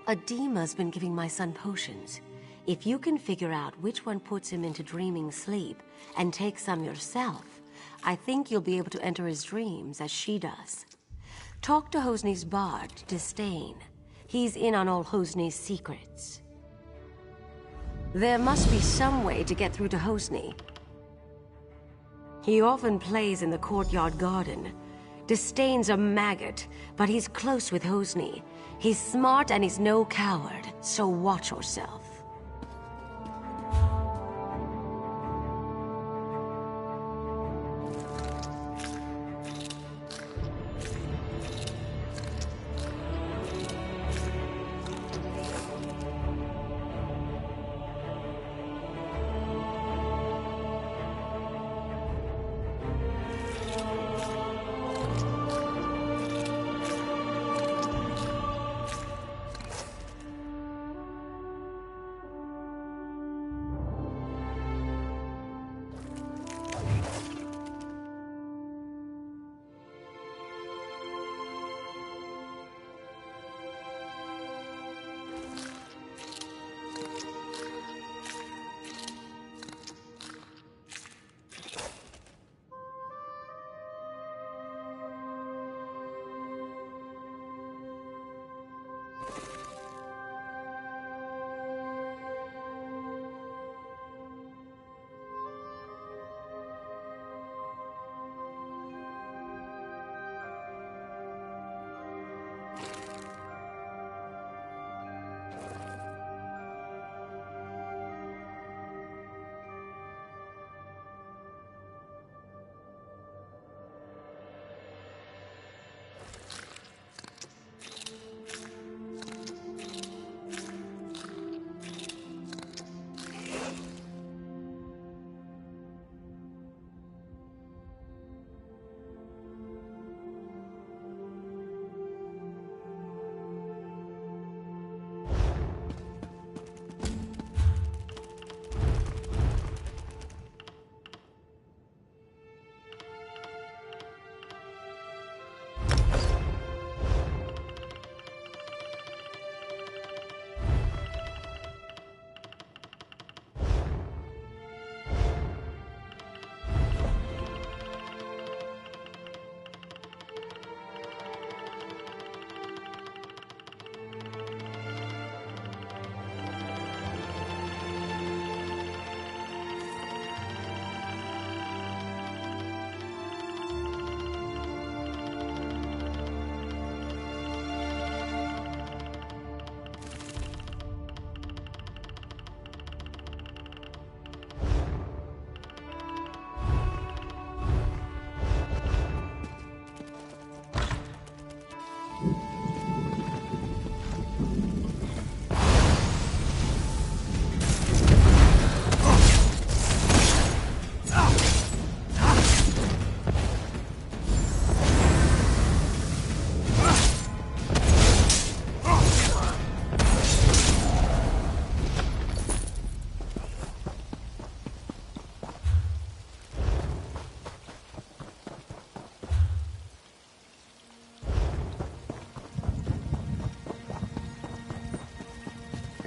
Adema's been giving my son potions. If you can figure out which one puts him into dreaming sleep, and take some yourself, I think you'll be able to enter his dreams as she does. Talk to Hosni's bard, Disdain. He's in on all Hosni's secrets. There must be some way to get through to Hosni. He often plays in the courtyard garden. Disdain's a maggot, but he's close with Hosni. He's smart and he's no coward, so watch yourself.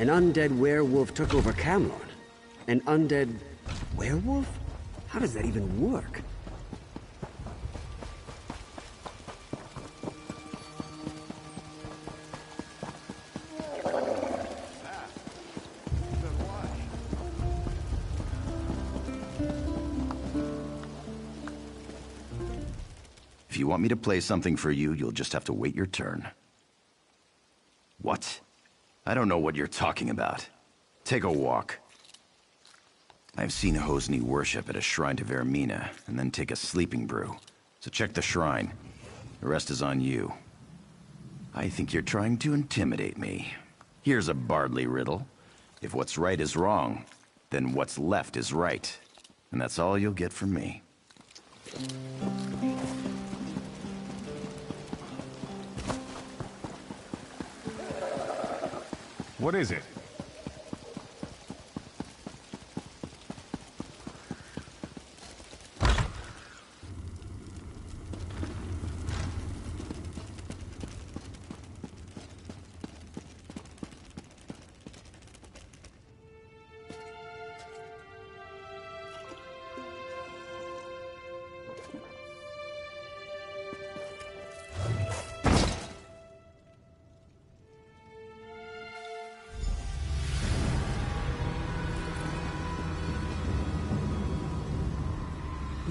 An undead werewolf took over Camelot. An undead werewolf? How does that even work? If you want me to play something for you, you'll just have to wait your turn. What? I don't know what you're talking about. Take a walk. I've seen Hosni worship at a shrine to Vermina, and then take a sleeping brew. So check the shrine. The rest is on you. I think you're trying to intimidate me. Here's a Bardley riddle. If what's right is wrong, then what's left is right. And that's all you'll get from me. What is it?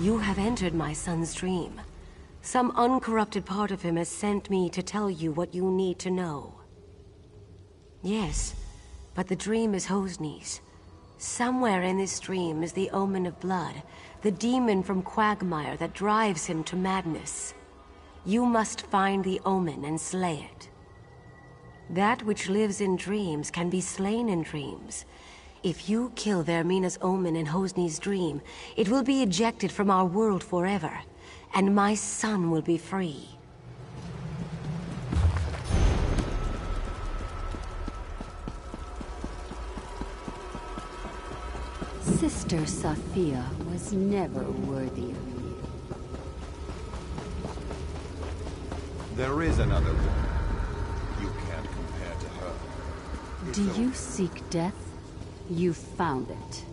You have entered my son's dream. Some uncorrupted part of him has sent me to tell you what you need to know. Yes, but the dream is Hosni's. Somewhere in this dream is the Omen of Blood, the demon from Quagmire that drives him to madness. You must find the Omen and slay it. That which lives in dreams can be slain in dreams. If you kill Vermina's Omen in Hosni's dream, it will be ejected from our world forever, and my son will be free. Sister Sophia was never worthy of you. There is another woman. You can't compare to her. Do you seek death? You found it.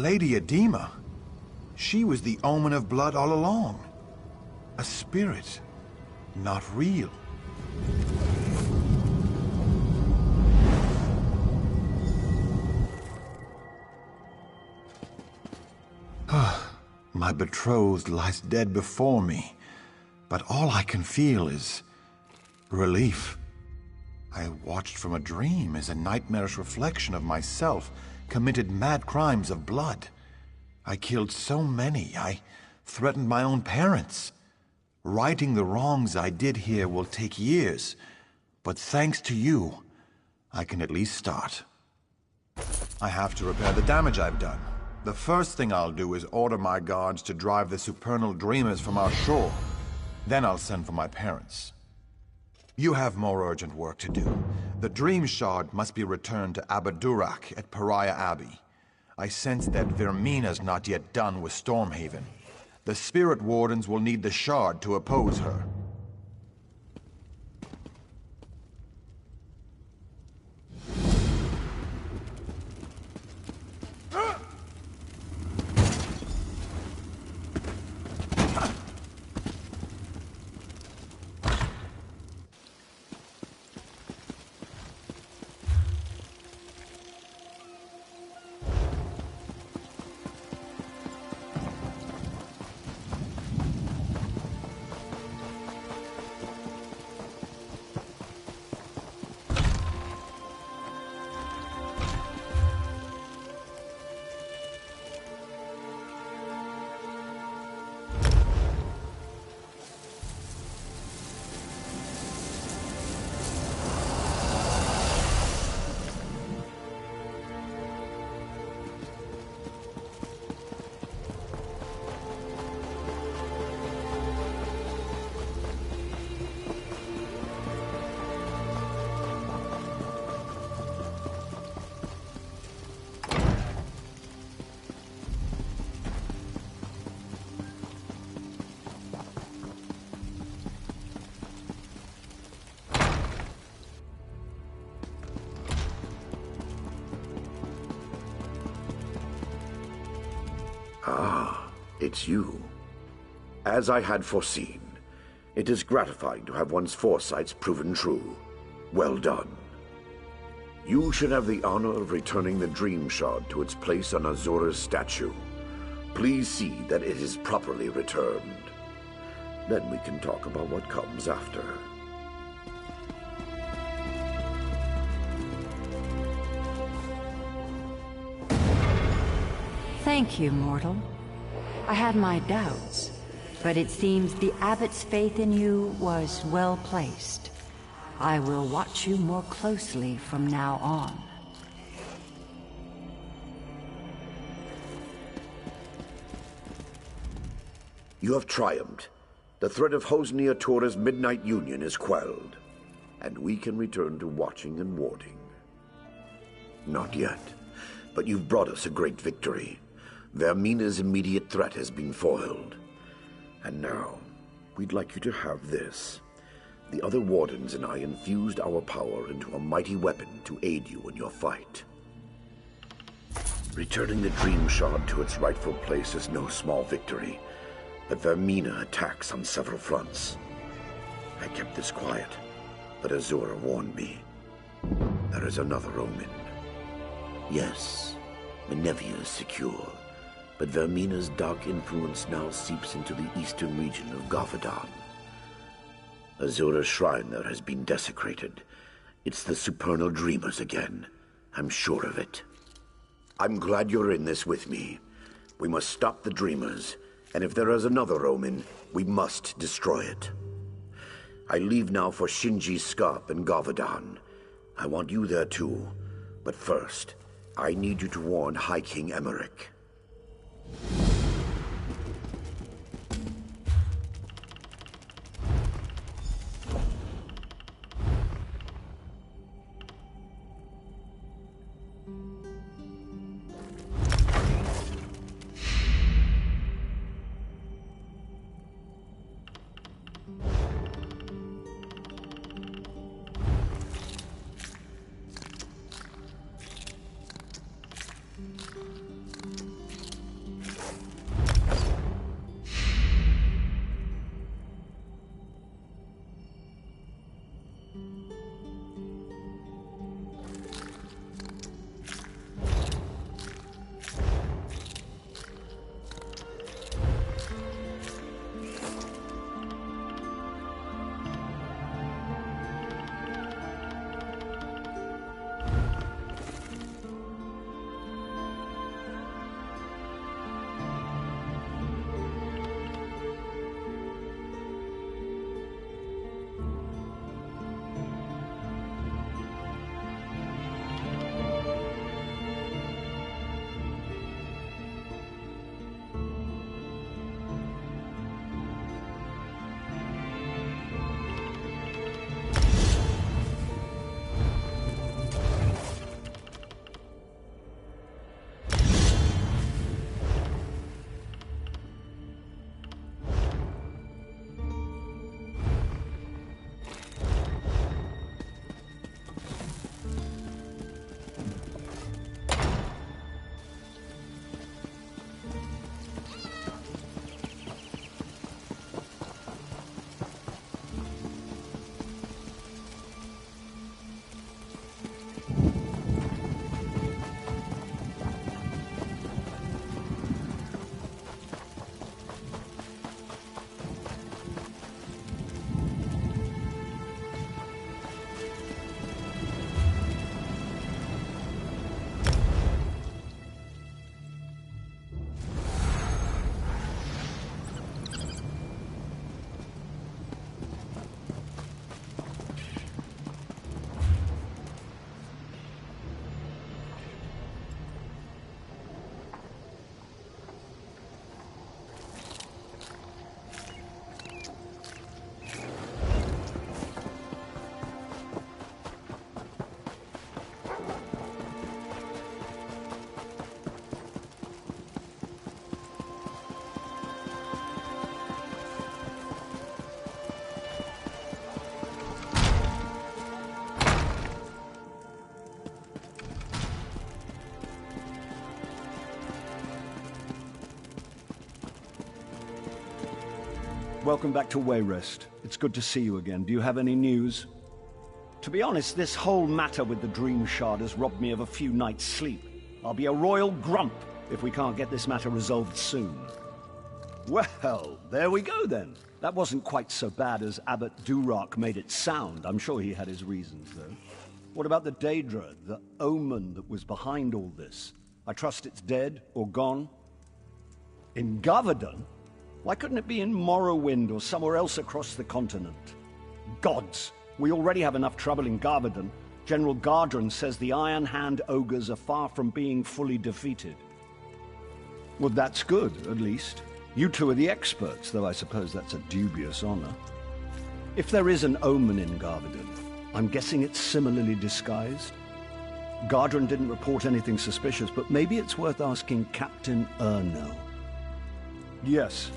Lady Edema. She was the Omen of Blood all along. A spirit, not real. My betrothed lies dead before me, but all I can feel is relief. I watched from a dream as a nightmarish reflection of myself committed mad crimes of blood. I killed so many, I threatened my own parents. Righting the wrongs I did here will take years, but thanks to you, I can at least start. I have to repair the damage I've done. The first thing I'll do is order my guards to drive the supernal dreamers from our shore. Then I'll send for my parents. You have more urgent work to do. The Dream Shard must be returned to Abadurak at Pariah Abbey. I sense that Vermina's not yet done with Stormhaven. The Spirit Wardens will need the Shard to oppose her. Ah, it's you. As I had foreseen, it is gratifying to have one's foresights proven true. Well done. You should have the honor of returning the Dream Shard to its place on Azura's statue. Please see that it is properly returned. Then we can talk about what comes after. Thank you, mortal. I had my doubts, but it seems the Abbot's faith in you was well placed. I will watch you more closely from now on. You have triumphed. The threat of Hosnia Tora's Midnight Union is quelled, and we can return to watching and warding. Not yet, but you've brought us a great victory. Vermina's immediate threat has been foiled. And now, we'd like you to have this. The other Wardens and I infused our power into a mighty weapon to aid you in your fight. Returning the Dream Shard to its rightful place is no small victory, but Vermina attacks on several fronts. I kept this quiet, but Azura warned me. There is another omen. Yes, Menevia is secure, but Vermina's dark influence now seeps into the eastern region of Gavadan. Azura's shrine there has been desecrated. It's the Supernal Dreamers again. I'm sure of it. I'm glad you're in this with me. We must stop the Dreamers, and if there is another omen, we must destroy it. I leave now for Shinji's Scarp in Gavadan. I want you there too, but first, I need you to warn High King Emmerich. welcome back to Wayrest. It's good to see you again. Do you have any news? To be honest, this whole matter with the Dream Shard has robbed me of a few nights' sleep. I'll be a royal grump if we can't get this matter resolved soon. Well, there we go then. That wasn't quite so bad as Abbot Durak made it sound. I'm sure he had his reasons, though. What about the Daedra, the omen that was behind all this? I trust it's dead or gone? In Gavardon? Why couldn't it be in Morrowind or somewhere else across the continent? Gods! We already have enough trouble in Gavardon. General Gardren says the Iron Hand ogres are far from being fully defeated. Well, that's good, at least. You two are the experts, though I suppose that's a dubious honor. If there is an omen in Gavardon, I'm guessing it's similarly disguised? Gardren didn't report anything suspicious, but maybe it's worth asking Captain Urnell. Yes,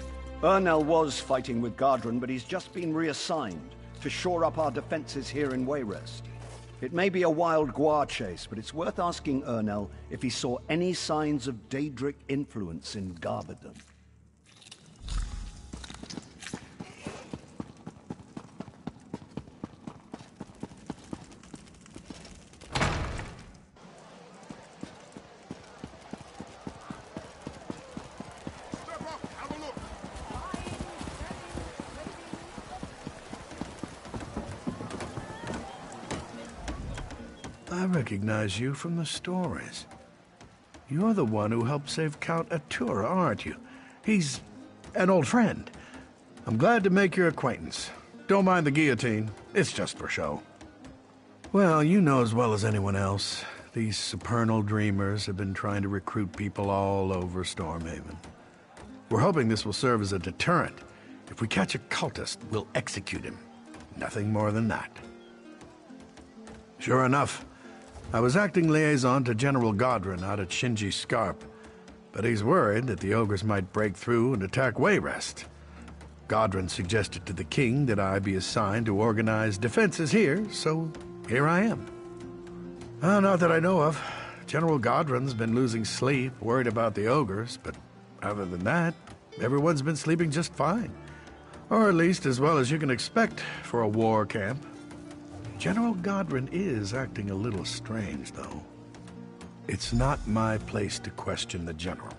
Urnell was fighting with Gardren, but he's just been reassigned to shore up our defenses here in Wayrest. It may be a wild guar chase, but it's worth asking Urnell if he saw any signs of Daedric influence in Gavardon. I recognize you from the stories. You're the one who helped save Count Atura, aren't you? He's an old friend. I'm glad to make your acquaintance. Don't mind the guillotine. It's just for show. Well, you know as well as anyone else, these supernal dreamers have been trying to recruit people all over Stormhaven. We're hoping this will serve as a deterrent. If we catch a cultist, we'll execute him. Nothing more than that. Sure enough, I was acting liaison to General Gardren out at Shinji Scarp, but he's worried that the ogres might break through and attack Wayrest. Gardren suggested to the king that I be assigned to organize defenses here, so here I am. Not that I know of. General Gardren's been losing sleep, worried about the ogres, but other than that, everyone's been sleeping just fine. Or at least as well as you can expect for a war camp. General Gardren is acting a little strange, though. It's not my place to question the general,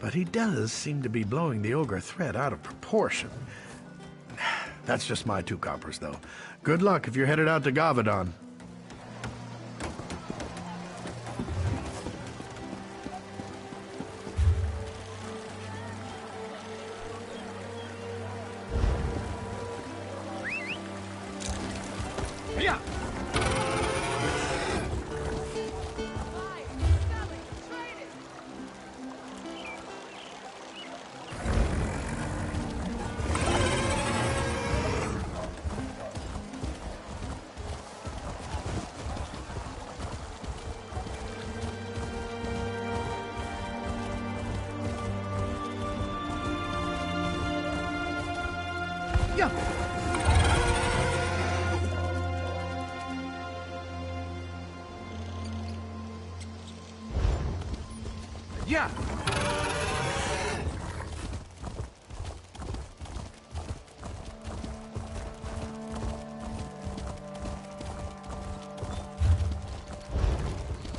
but he does seem to be blowing the ogre threat out of proportion. That's just my 2 coppers, though. Good luck if you're headed out to Gavardon. Yeah.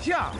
Yeah.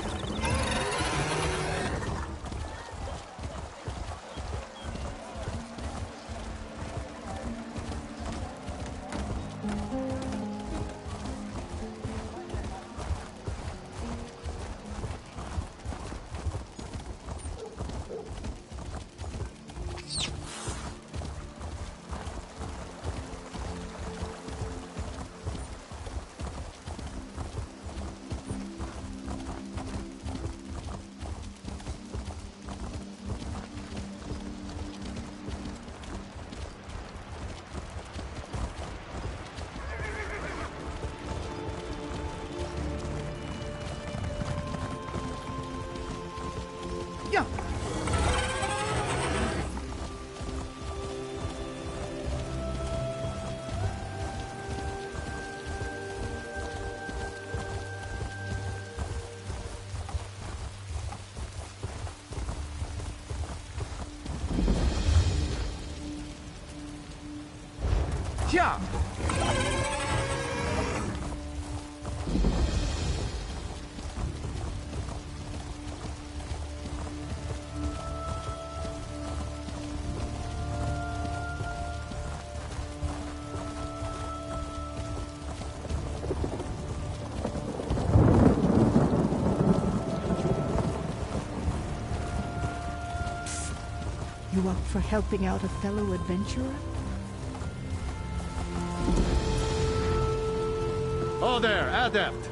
Yeah. You up for helping out a fellow adventurer? Oh there, Adept!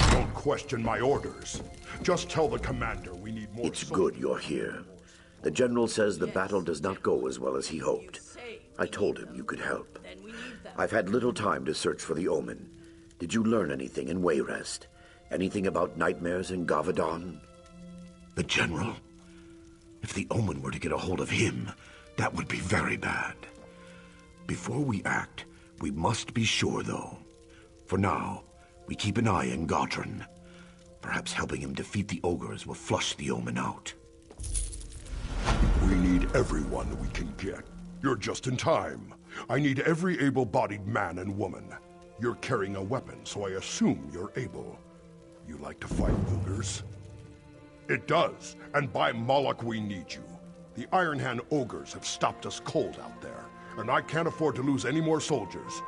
Don't question my orders. Just tell the commander we need more. It's good you're here. The general says the battle does not go as well as he hoped. I told him you could help. I've had little time to search for the Omen. Did you learn anything in Wayrest? Anything about nightmares in Gavadon? The general? If the Omen were to get a hold of him, that would be very bad. Before we act, we must be sure, though. For now, we keep an eye on Godrun. Perhaps helping him defeat the ogres will flush the Omen out. We need everyone we can get. You're just in time. I need every able-bodied man and woman. You're carrying a weapon, so I assume you're able. You like to fight ogres? It does, and by Moloch we need you. The Iron Hand ogres have stopped us cold out there, and I can't afford to lose any more soldiers.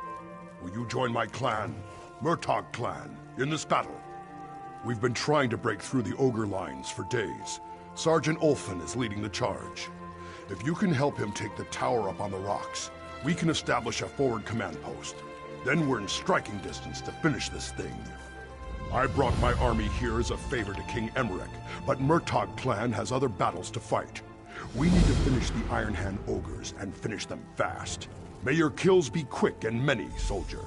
Will you join my clan, Murtagh clan, in this battle? We've been trying to break through the ogre lines for days. Sergeant Ulfin is leading the charge. If you can help him take the tower up on the rocks, we can establish a forward command post. Then we're in striking distance to finish this thing. I brought my army here as a favor to King Emmerich, but Murtagh clan has other battles to fight. We need to finish the Iron Hand ogres and finish them fast. May your kills be quick and many, soldier.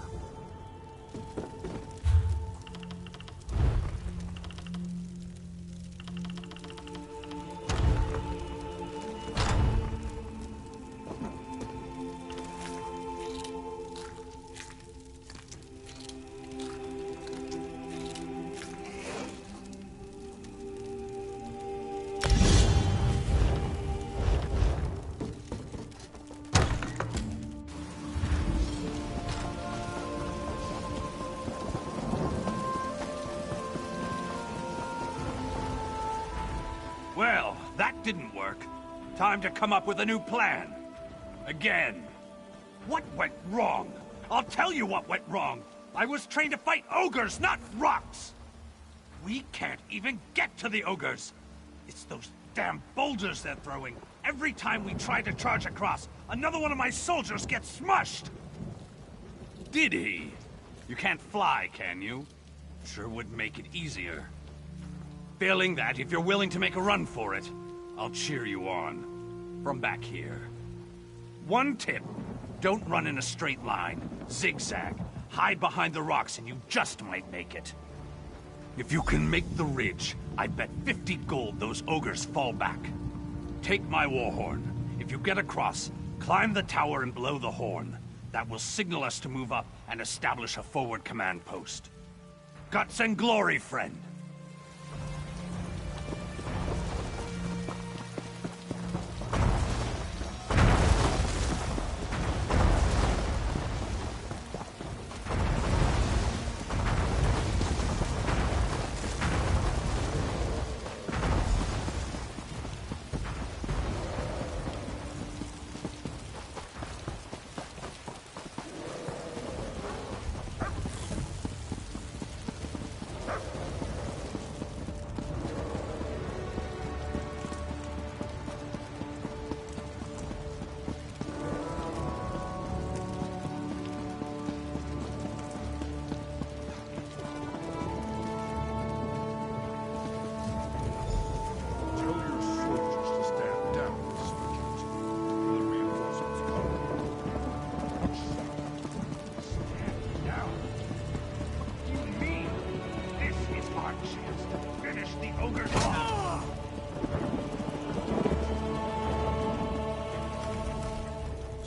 Well, that didn't work. Time to come up with a new plan. Again. What went wrong? I'll tell you what went wrong. I was trained to fight ogres, not rocks! We can't even get to the ogres. It's those damn boulders they're throwing. Every time we try to charge across, another one of my soldiers gets smushed! Did he? You can't fly, can you? Sure would make it easier. Failing that, if you're willing to make a run for it, I'll cheer you on. From back here. One tip. Don't run in a straight line. Zigzag. Hide behind the rocks and you just might make it. If you can make the ridge, I bet 50 gold those ogres fall back. Take my war horn. If you get across, climb the tower and blow the horn. That will signal us to move up and establish a forward command post. Guts and glory, friend.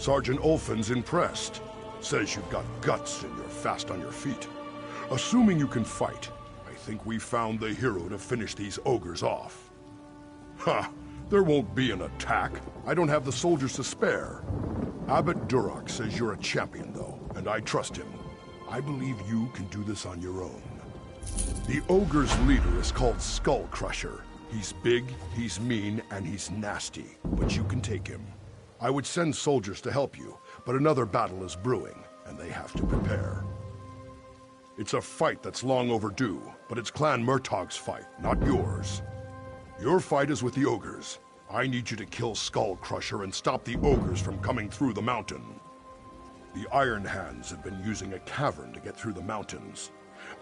Sergeant Ulfin's impressed. Says you've got guts and you're fast on your feet. Assuming you can fight, I think we found the hero to finish these ogres off. Ha! There won't be an attack. I don't have the soldiers to spare. Abbot Duroc says you're a champion, though, and I trust him. I believe you can do this on your own. The ogre's leader is called Skull Crusher. He's big, he's mean, and he's nasty, but you can take him. I would send soldiers to help you, but another battle is brewing, and they have to prepare. It's a fight that's long overdue, but it's Clan Murtagh's fight, not yours. Your fight is with the ogres. I need you to kill Skull Crusher and stop the ogres from coming through the mountain. The Iron Hands have been using a cavern to get through the mountains.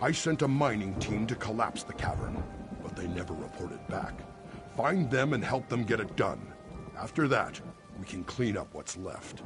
I sent a mining team to collapse the cavern, but they never reported back. Find them and help them get it done. After that, we can clean up what's left.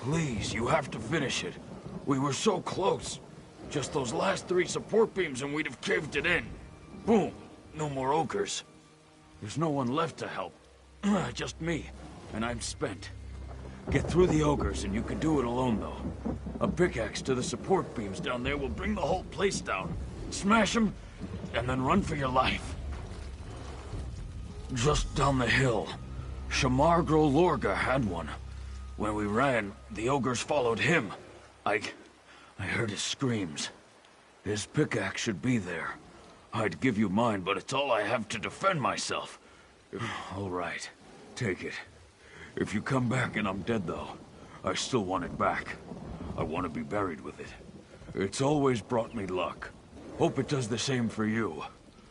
Please, you have to finish it. We were so close. Just those last 3 support beams and we'd have caved it in. Boom. No more ogres. There's no one left to help. Just me. And I'm spent. Get through the ogres and you can do it alone, though. A pickaxe to the support beams down there will bring the whole place down. Smash them, and then run for your life. Just down the hill. Shamargro Lorga had one. When we ran, the ogres followed him. I heard his screams. His pickaxe should be there. I'd give you mine, but it's all I have to defend myself. All right, take it. If you come back and I'm dead, though, I still want it back. I want to be buried with it. It's always brought me luck. Hope it does the same for you.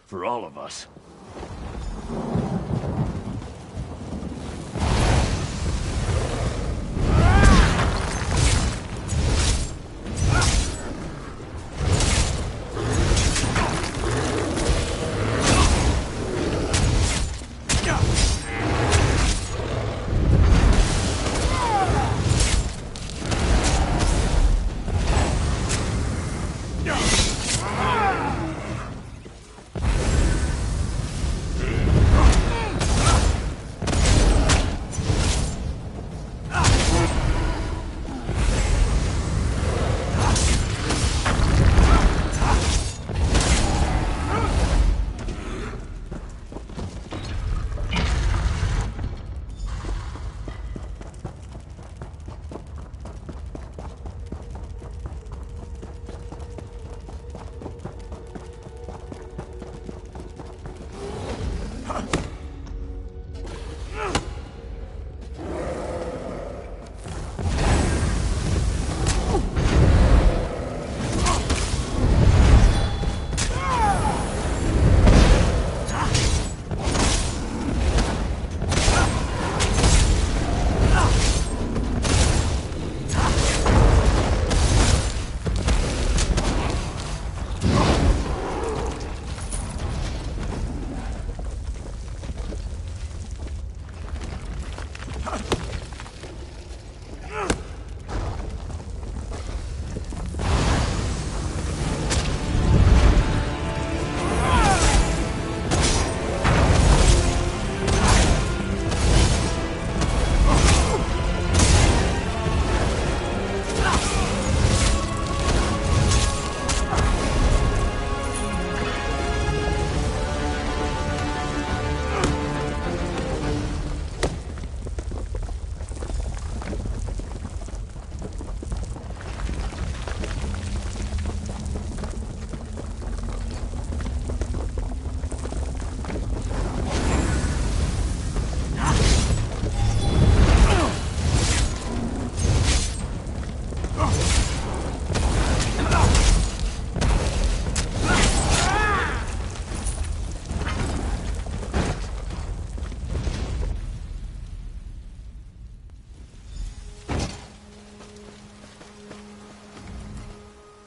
For all of us.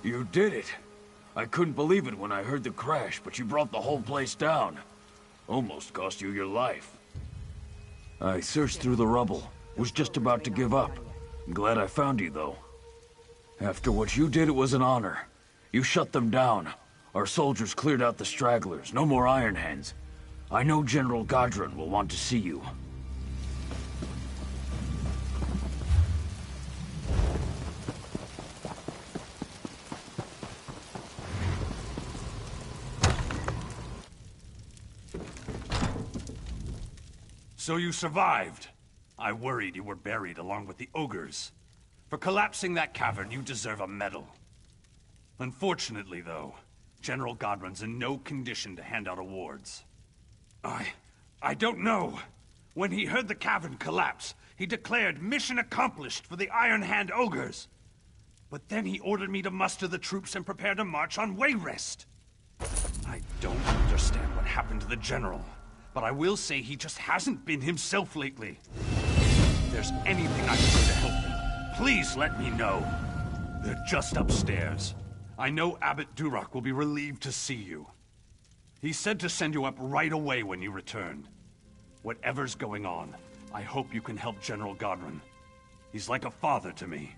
You did it. I couldn't believe it when I heard the crash, but you brought the whole place down. Almost cost you your life. I searched through the rubble. Was just about to give up. I'm glad I found you, though. After what you did, it was an honor. You shut them down. Our soldiers cleared out the stragglers. No more Iron Hands. I know General Godron will want to see you. So you survived. I worried you were buried along with the ogres. For collapsing that cavern, you deserve a medal. Unfortunately, though, General Godron's in no condition to hand out awards. I don't know. When he heard the cavern collapse, he declared mission accomplished for the Iron Hand ogres. But then he ordered me to muster the troops and prepare to march on Wayrest. I don't understand what happened to the General. But I will say he just hasn't been himself lately. If there's anything I can do to help him, please let me know. They're just upstairs. I know Abbot Duroc will be relieved to see you. He said to send you up right away when you return. Whatever's going on, I hope you can help General Godron. He's like a father to me.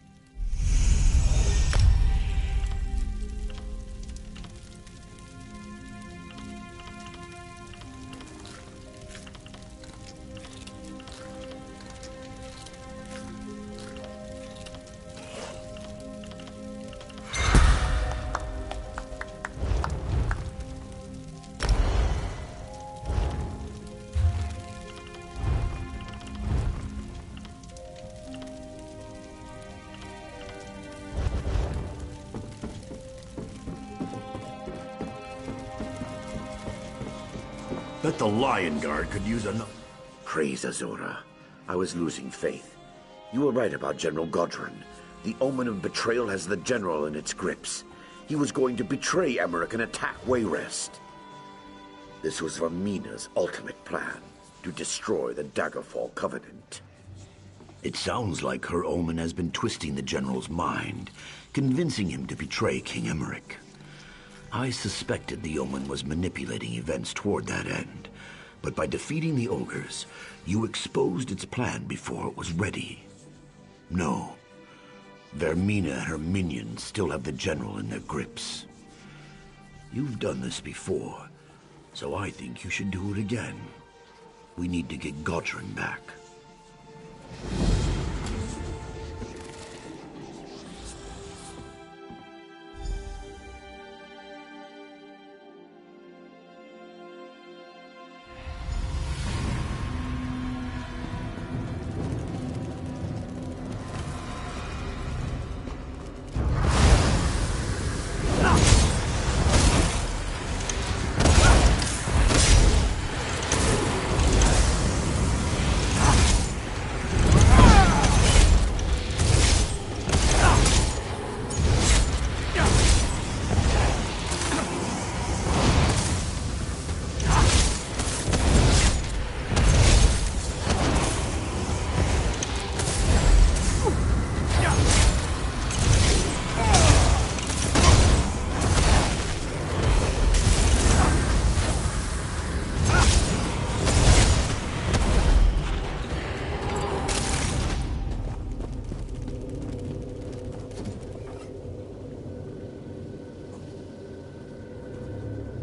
Bet the Lion Guard could use a... Praise Azura. I was losing faith. You were right about General Godron. The omen of betrayal has the General in its grips. He was going to betray Emmerich and attack Wayrest. This was Vamina's ultimate plan, to destroy the Daggerfall Covenant. It sounds like her omen has been twisting the General's mind, convincing him to betray King Emmerich. I suspected the omen was manipulating events toward that end, but by defeating the ogres, you exposed its plan before it was ready. No. Vermina and her minions still have the General in their grips. You've done this before, so I think you should do it again. We need to get Godron back.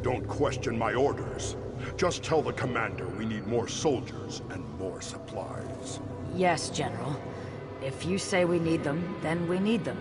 Don't question my orders. Just tell the commander we need more soldiers and more supplies. Yes, General. If you say we need them, then we need them.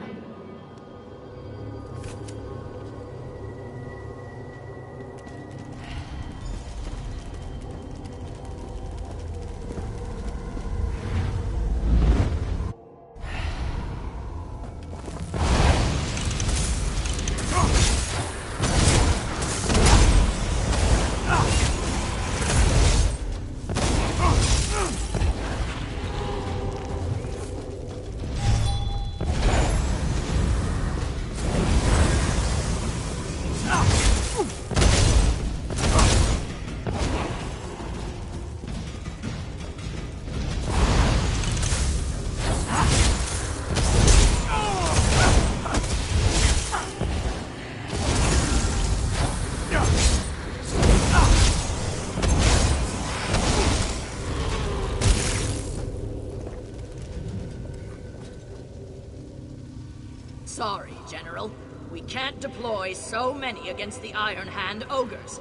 Sorry, General. We can't deploy so many against the Iron Hand ogres.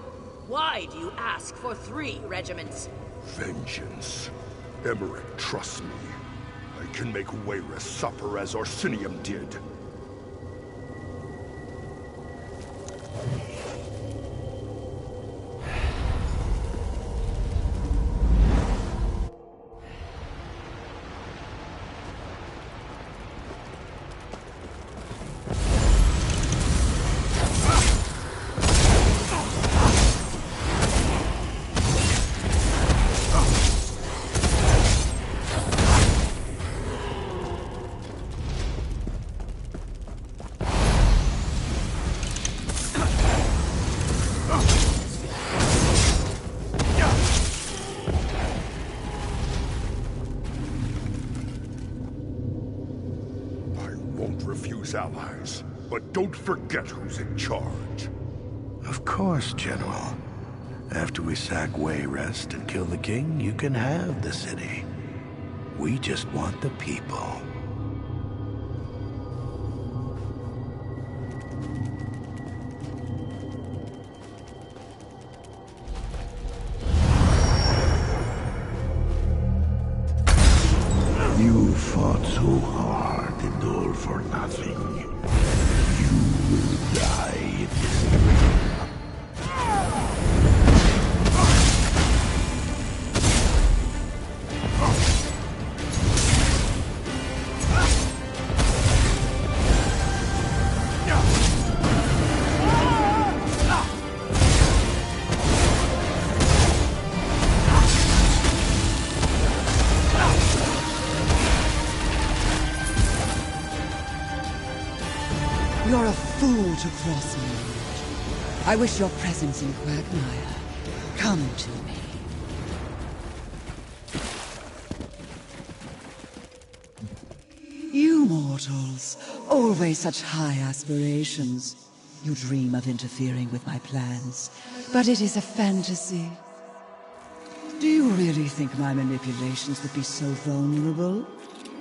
Why do you ask for 3 regiments? Vengeance. Emmerich trusts me. I can make Wayreth suffer as Orsinium did. Allies, but don't forget who's in charge. Of course, General. After we sack Wayrest and kill the king, you can have the city. We just want the people. You fought so hard and all for nothing. You will die in this dream. You're a fool to cross me. I wish your presence in Quagmire. Come to me. You mortals, always such high aspirations. You dream of interfering with my plans, but it is a fantasy. Do you really think my manipulations would be so vulnerable?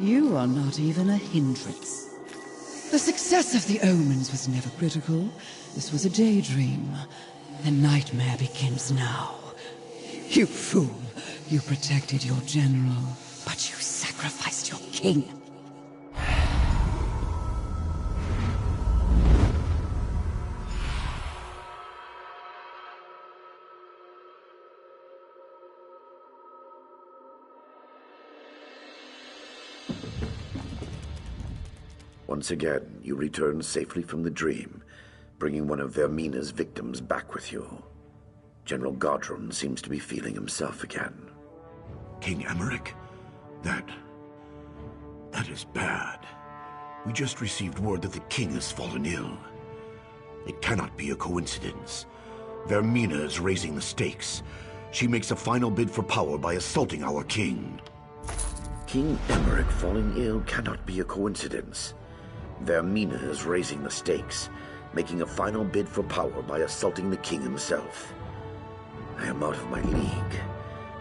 You are not even a hindrance. The success of the Omens was never critical. This was a daydream. The nightmare begins now. You fool. You protected your general, but you sacrificed your king. Once again, you return safely from the dream, bringing one of Vermina's victims back with you. General Godrun seems to be feeling himself again. King Emmerich? That is bad. We just received word that the king has fallen ill. It cannot be a coincidence. Vermina is raising the stakes. She makes a final bid for power by assaulting our king. King Emmerich falling ill cannot be a coincidence. Vermina is raising the stakes, making a final bid for power by assaulting the king himself. I am out of my league.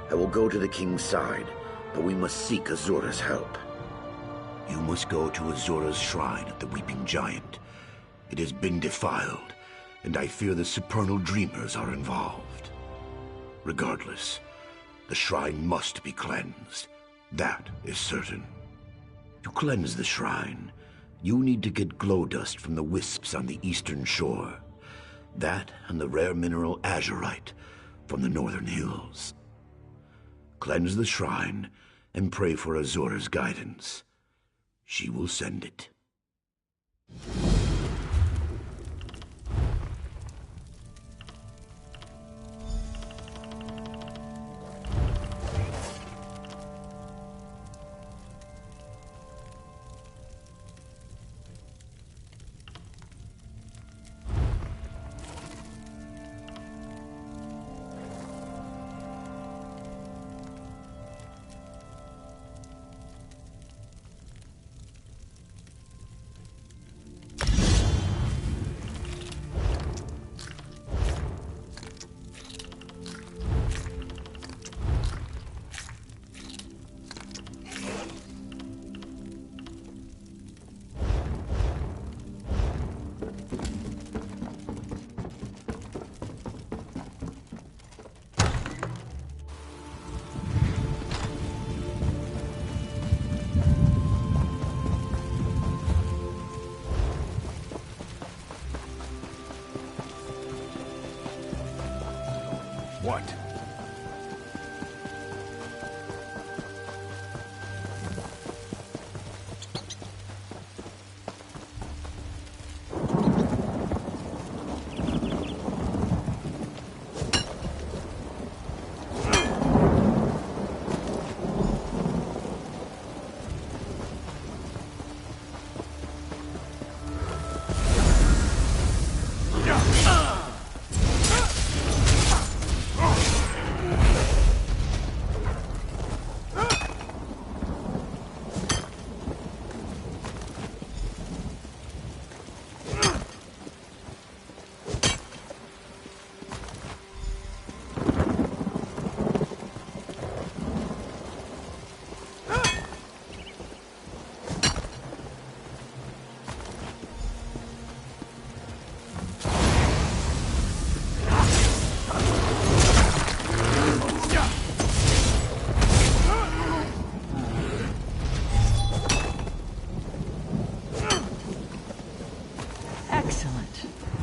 I will go to the king's side, but we must seek Azura's help. You must go to Azura's shrine at the Weeping Giant. It has been defiled, and I fear the supernal dreamers are involved. Regardless, the shrine must be cleansed. That is certain. To cleanse the shrine, you need to get glow dust from the wisps on the eastern shore. That and the rare mineral azurite from the northern hills. Cleanse the shrine and pray for Azura's guidance. She will send it.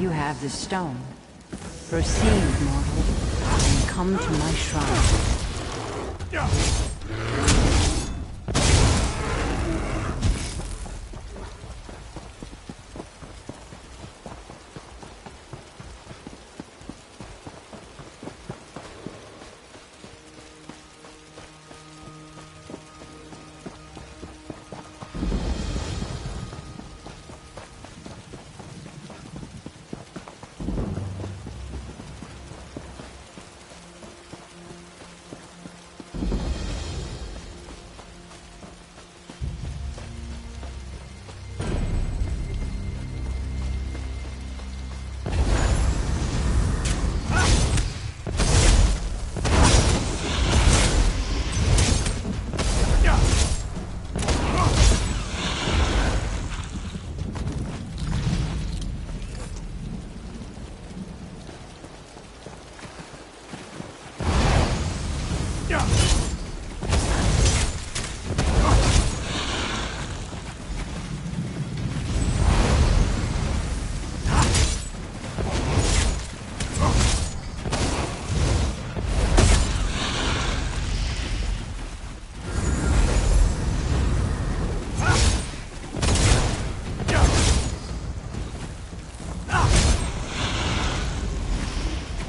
you have the stone. Proceed, mortal, and come to my shrine.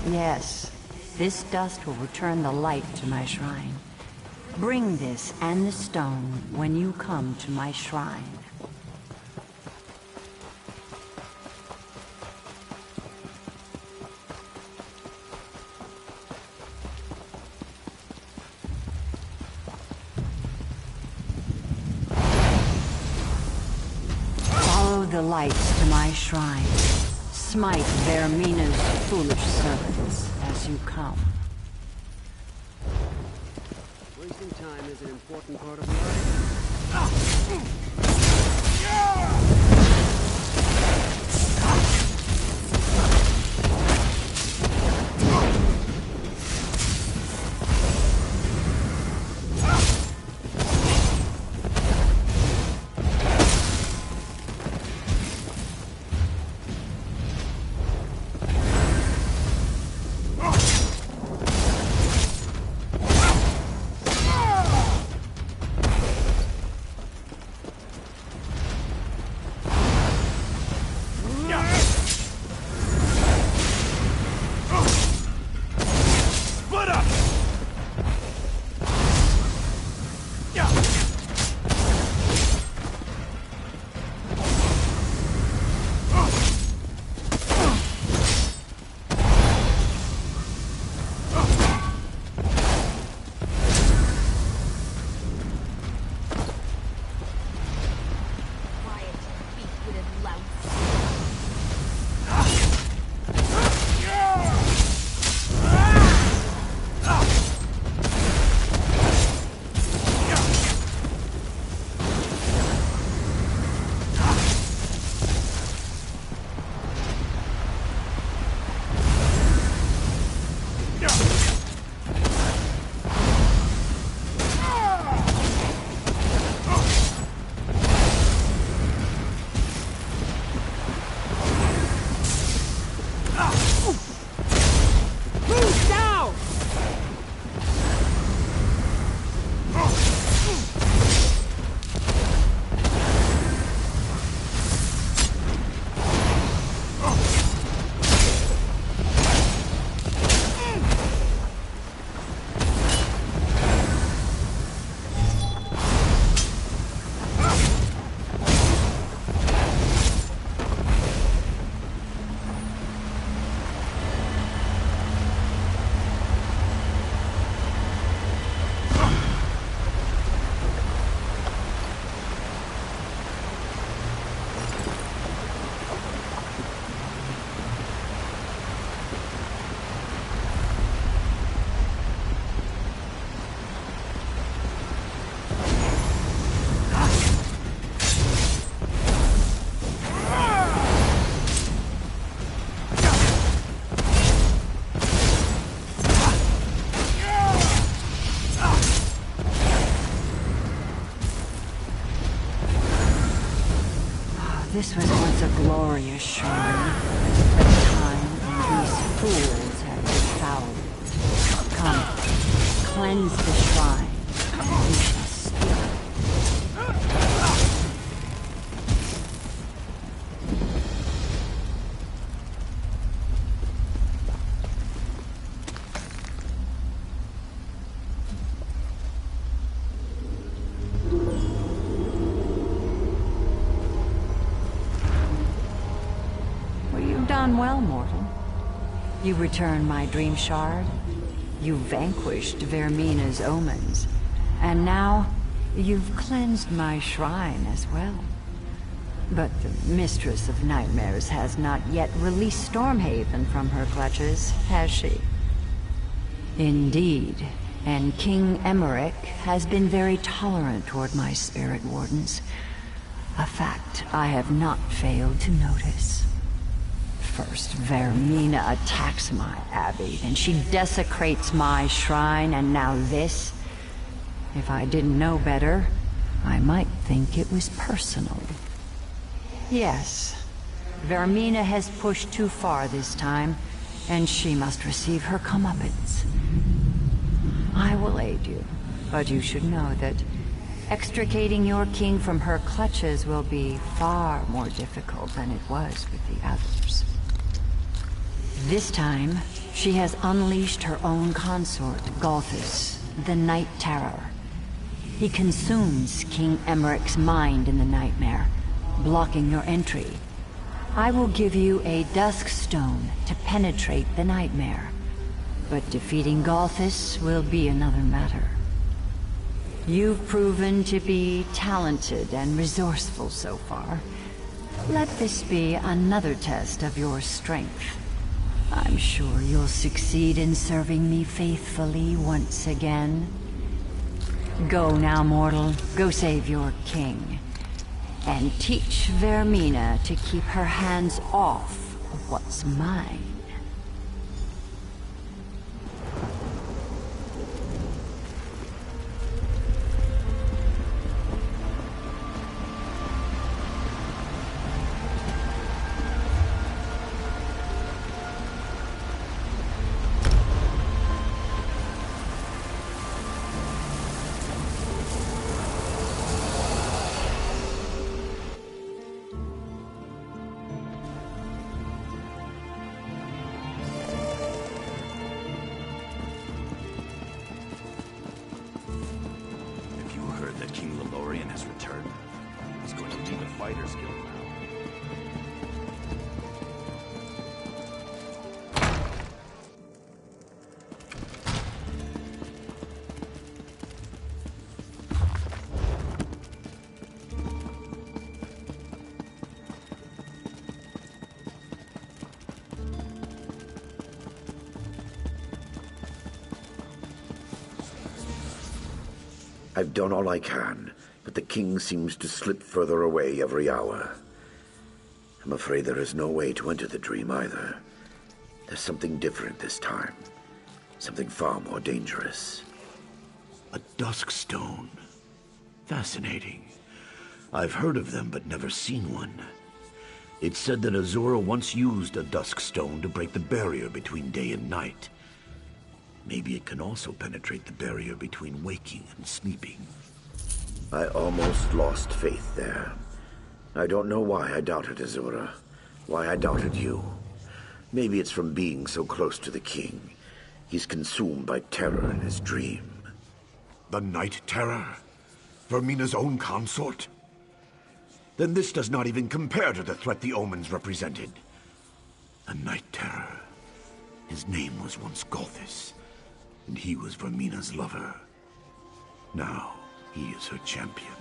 Yes, this dust will return the light to my shrine. Bring this and the stone when you come to my shrine. Follow the lights to my shrine. Smite Vermina's foolish servants as you come. Wasting time is an important part of life. This was once a glorious shrine, but fools have defiled it. Come, cleanse the shrine, and we shall speak. Well, mortal. You return my dream shard. You vanquished Vermina's omens. And now, you've cleansed my shrine as well. But the Mistress of Nightmares has not yet released Stormhaven from her clutches, has she? Indeed. And King Emmerich has been very tolerant toward my spirit wardens. A fact I have not failed to notice. First, Vermina attacks my abbey, then she desecrates my shrine, and now this? If I didn't know better, I might think it was personal. Yes, Vermina has pushed too far this time, and she must receive her comeuppance. I will aid you, but you should know that extricating your king from her clutches will be far more difficult than it was with the others. This time, she has unleashed her own consort, Golthus, the Night Terror. He consumes King Emmerich's mind in the nightmare, blocking your entry. I will give you a dusk stone to penetrate the nightmare, but defeating Golthus will be another matter. You've proven to be talented and resourceful so far. Let this be another test of your strength. I'm sure you'll succeed in serving me faithfully once again. Go now, mortal. Go save your king. And teach Vermina to keep her hands off of what's mine. I've done all I can, but the king seems to slip further away every hour. I'm afraid there is no way to enter the dream either. There's something different this time. Something far more dangerous. A dusk stone. Fascinating. I've heard of them, but never seen one. It's said that Azura once used a dusk stone to break the barrier between day and night. Maybe it can also penetrate the barrier between waking and sleeping. I almost lost faith there. I don't know why I doubted Azura. Why I doubted you. Maybe it's from being so close to the king. He's consumed by terror in his dream. The Night Terror? Vermina's own consort? Then this does not even compare to the threat the omens represented. The Night Terror. His name was once Golthus, and he was Vermina's lover. Now, he is her champion.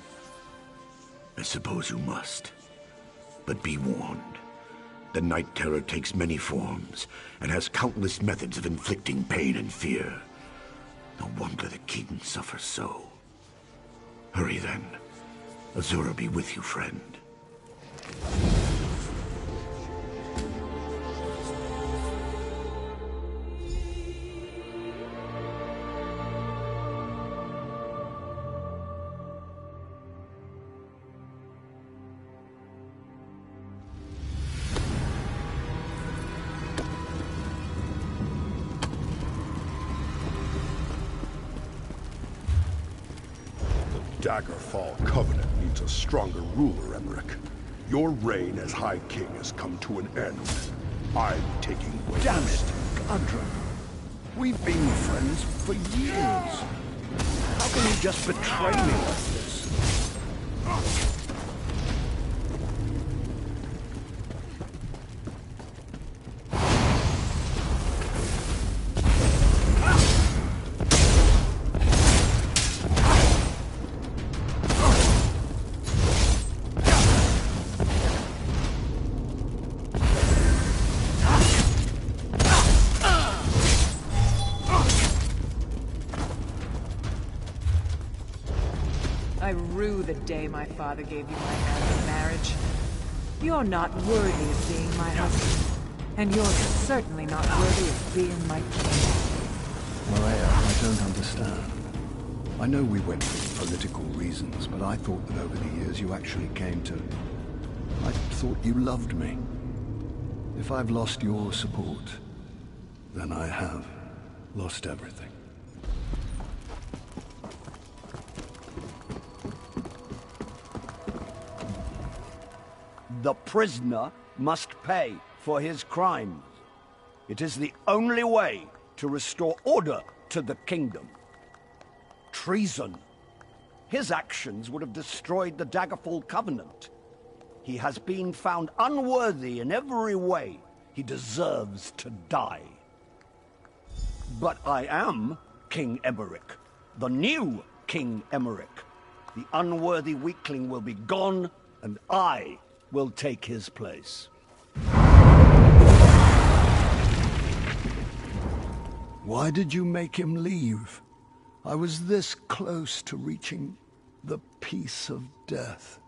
I suppose you must. But be warned. The Night Terror takes many forms, and has countless methods of inflicting pain and fear. No wonder the king suffers so. Hurry then. Azura be with you, friend. Daggerfall Covenant needs a stronger ruler, Emmerich. Your reign as High King has come to an end. I'm taking Wayrest. Damn it, Gudrun. We've been friends for years. How can you just betray me like this? I rue the day my father gave you my hand in marriage. You're not worthy of being my husband, and you're certainly not worthy of being my king. Maria, I don't understand. I know we went for political reasons, but I thought that over the years you actually came to... I thought you loved me. If I've lost your support, then I have lost everything. The prisoner must pay for his crimes. It is the only way to restore order to the kingdom. Treason. His actions would have destroyed the Daggerfall Covenant. He has been found unworthy in every way. He deserves to die. But I am King Emmerich, the new King Emmerich. The unworthy weakling will be gone, and I will take his place. Why did you make him leave? I was this close to reaching the peace of death.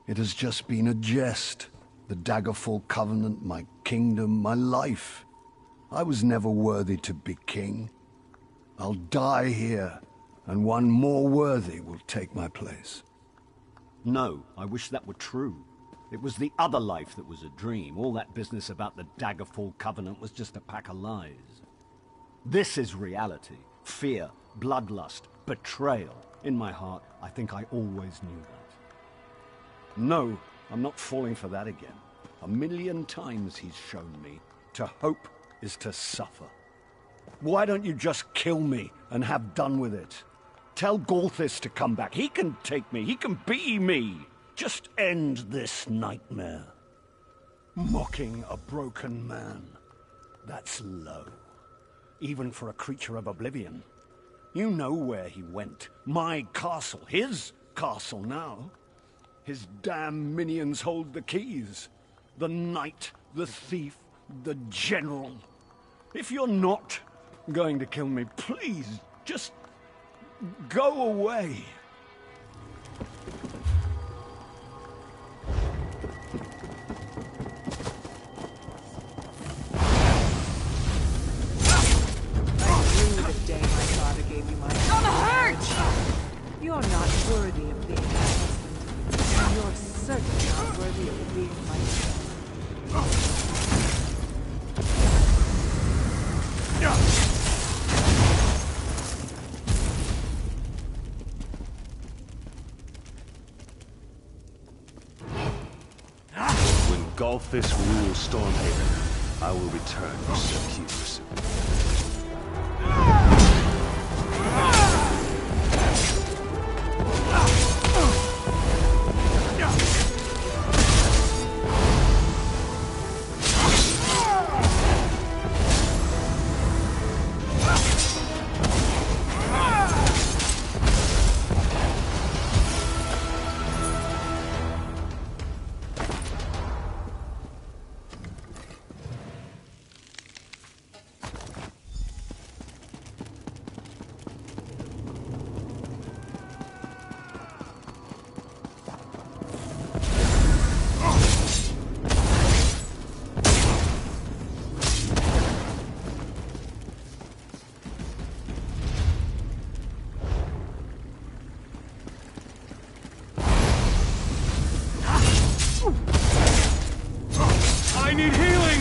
It has just been a jest. The Daggerfall Covenant, my kingdom, my life. I was never worthy to be king. I'll die here, and one more worthy will take my place. No, I wish that were true. It was the other life that was a dream. All that business about the Daggerfall Covenant was just a pack of lies. This is reality. Fear, bloodlust, betrayal. In my heart, I think I always knew that. No, I'm not falling for that again. 1,000,000 times he's shown me. To hope is to suffer. Why don't you just kill me and have done with it? Tell Gorthis to come back. He can take me. He can be me. Just end this nightmare. Mocking a broken man. That's low. Even for a creature of oblivion. You know where he went. My castle. His castle now. His damn minions hold the keys. The knight, the thief, the general. If you're not going to kill me, please, just go away. You're not worthy of being my husband, and you're certainly not worthy of being my When Gorthis rules Stormhaven, I will return for Sir Hughes. I need healing!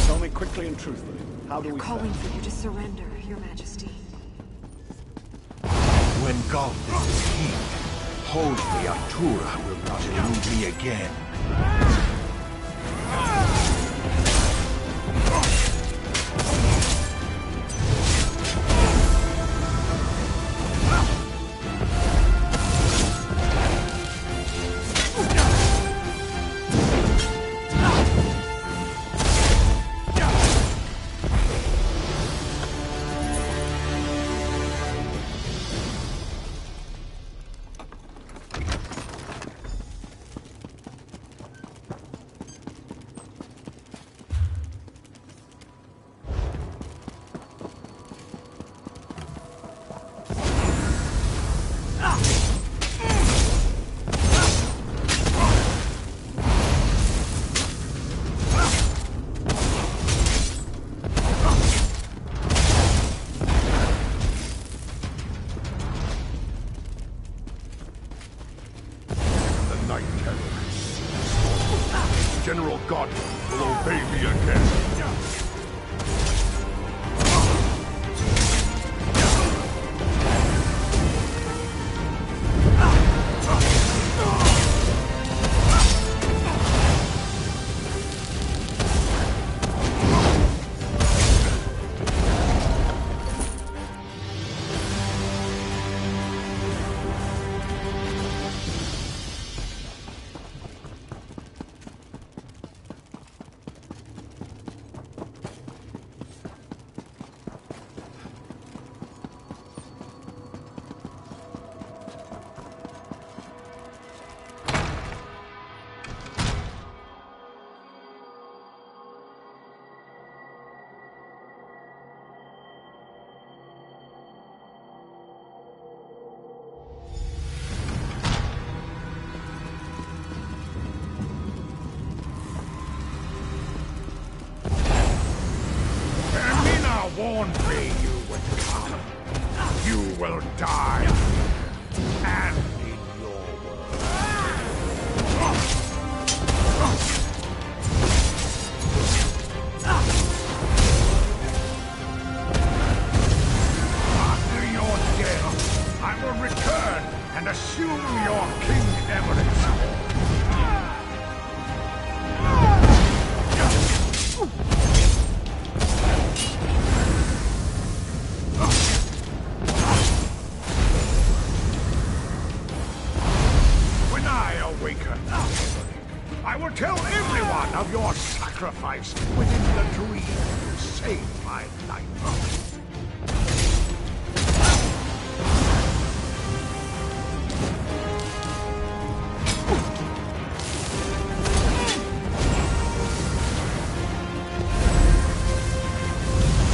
Tell me quickly and truthfully. How do we calling for you to surrender, Your Majesty. When Golthus is king, holy Artura will not elude me again. General Godwin will obey me again. Warned me you would come. You will die. And in your world. After your death, I will return and assume your King Emerit's throne. I will tell everyone of your sacrifice within the dream to save my life.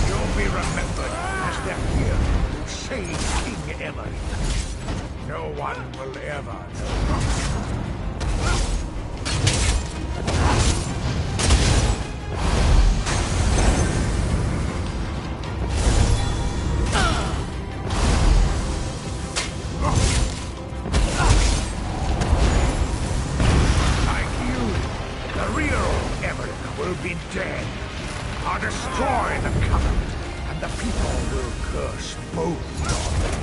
You'll be remembered as the hero who saved King Emmerich. No one will ever know. Will be dead. I'll destroy the Covenant, and the people will curse both of them.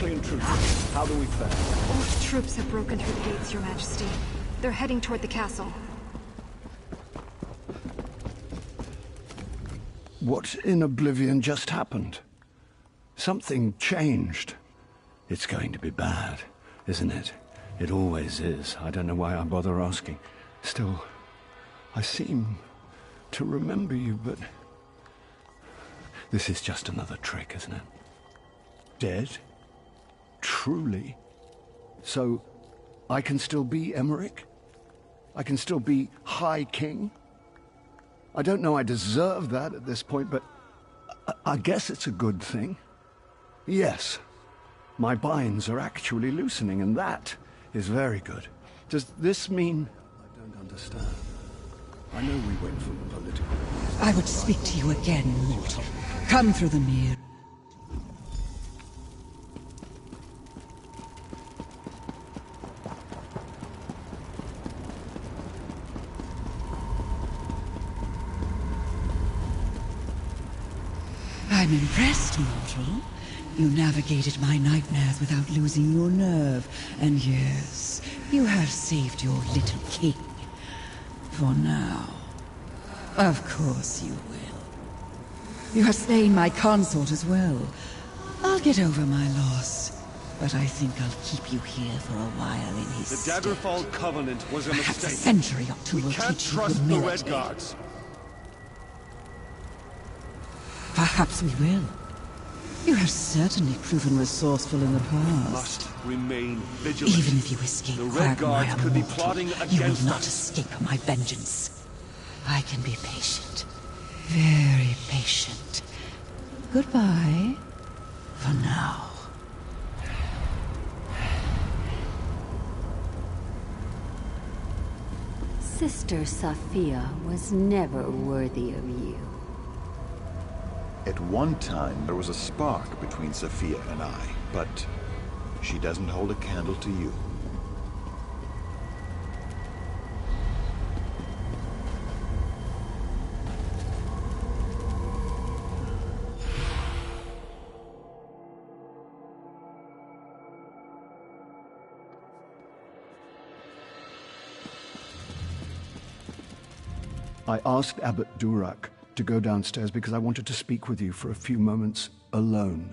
frankly and truthfully, how do we fare? Oath troops have broken through the gates, Your Majesty. They're heading toward the castle. What in Oblivion just happened? Something changed. It's going to be bad, isn't it? It always is. I don't know why I bother asking. Still, I seem to remember you, but... This is just another trick, isn't it? Dead? Truly? So, I can still be Emmerich? I can still be High King? I don't know I deserve that at this point, but I guess it's a good thing. Yes, my binds are actually loosening, and that is very good. Does this mean... I don't understand. I know we went for political... I would speak to you again, mortal. Come through the mirror. I'm impressed, mortal. You navigated my nightmares without losing your nerve. And yes, you have saved your little king. For now. Of course you will. You have slain my consort as well. I'll get over my loss. But I think I'll keep you here for a while in his The Daggerfall Covenant was a Perhaps mistake. a century or two We will can't teach you trust the humility. Red Guards. Perhaps we will. You have certainly proven resourceful in the past. Must remain vigilant. Even if you escape The Red Quagmire Guards could be mortal, plotting you will against not us. escape my vengeance. I can be patient. Very patient. Goodbye. For now. Sister Sophia was never worthy of you. At one time, there was a spark between Sophia and I, but she doesn't hold a candle to you. I asked Abbot Durak to go downstairs because I wanted to speak with you for a few moments alone.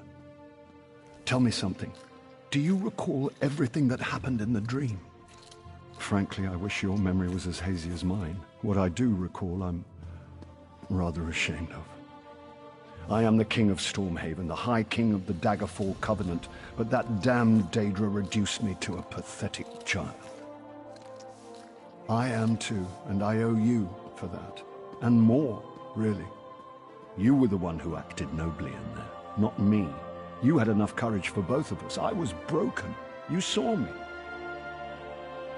Tell me something. Do you recall everything that happened in the dream? Frankly, I wish your memory was as hazy as mine. What I do recall, I'm rather ashamed of. I am the King of Stormhaven, the High King of the Daggerfall Covenant, but that damned Daedra reduced me to a pathetic child. I am too, and I owe you for that. And more, really. You were the one who acted nobly in there, not me. You had enough courage for both of us. I was broken. You saw me.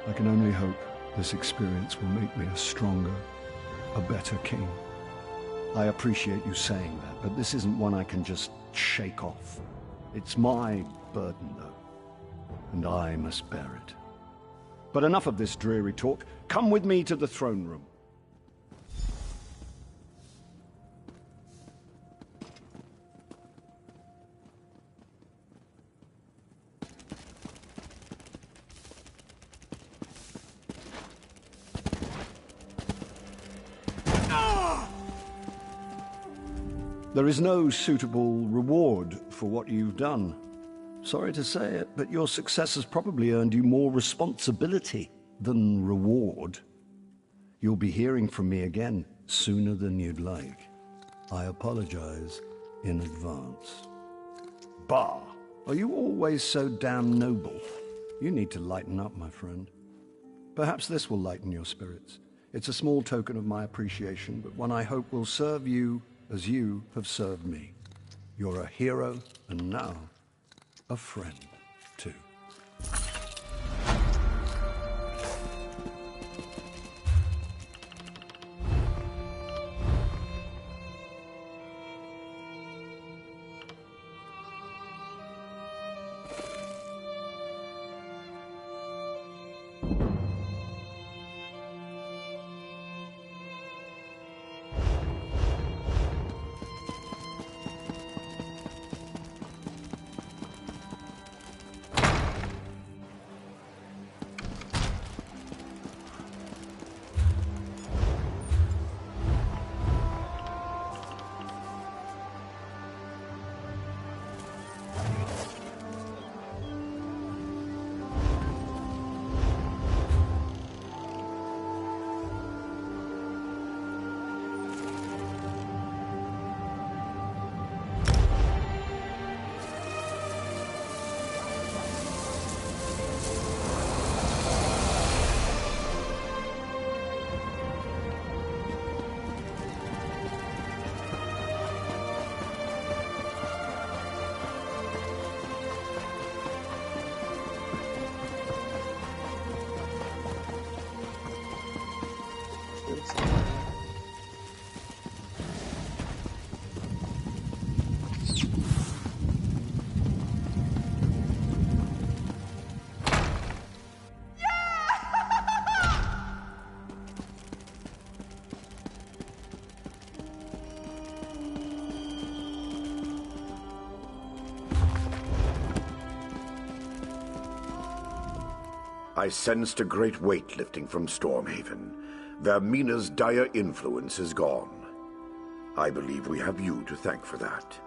I can only hope this experience will make me a stronger, a better king. I appreciate you saying that, but this isn't one I can just shake off. It's my burden, though, and I must bear it. But enough of this dreary talk. Come with me to the throne room. There is no suitable reward for what you've done. Sorry to say it, but your success has probably earned you more responsibility than reward. You'll be hearing from me again sooner than you'd like. I apologize in advance. Bah! Are you always so damn noble? You need to lighten up, my friend. Perhaps this will lighten your spirits. It's a small token of my appreciation, but one I hope will serve you as you have served me. You're a hero, and now, a friend, too. I sensed a great weight lifting from Stormhaven. Vermina's dire influence is gone. I believe we have you to thank for that.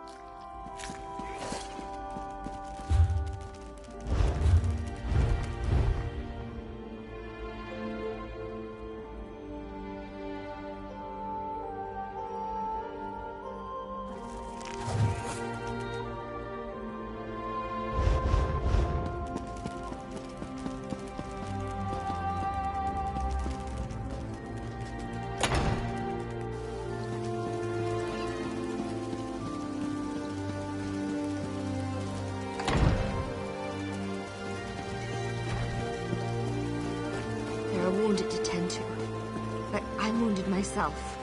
Wounded to tend to. But I'm wounded myself.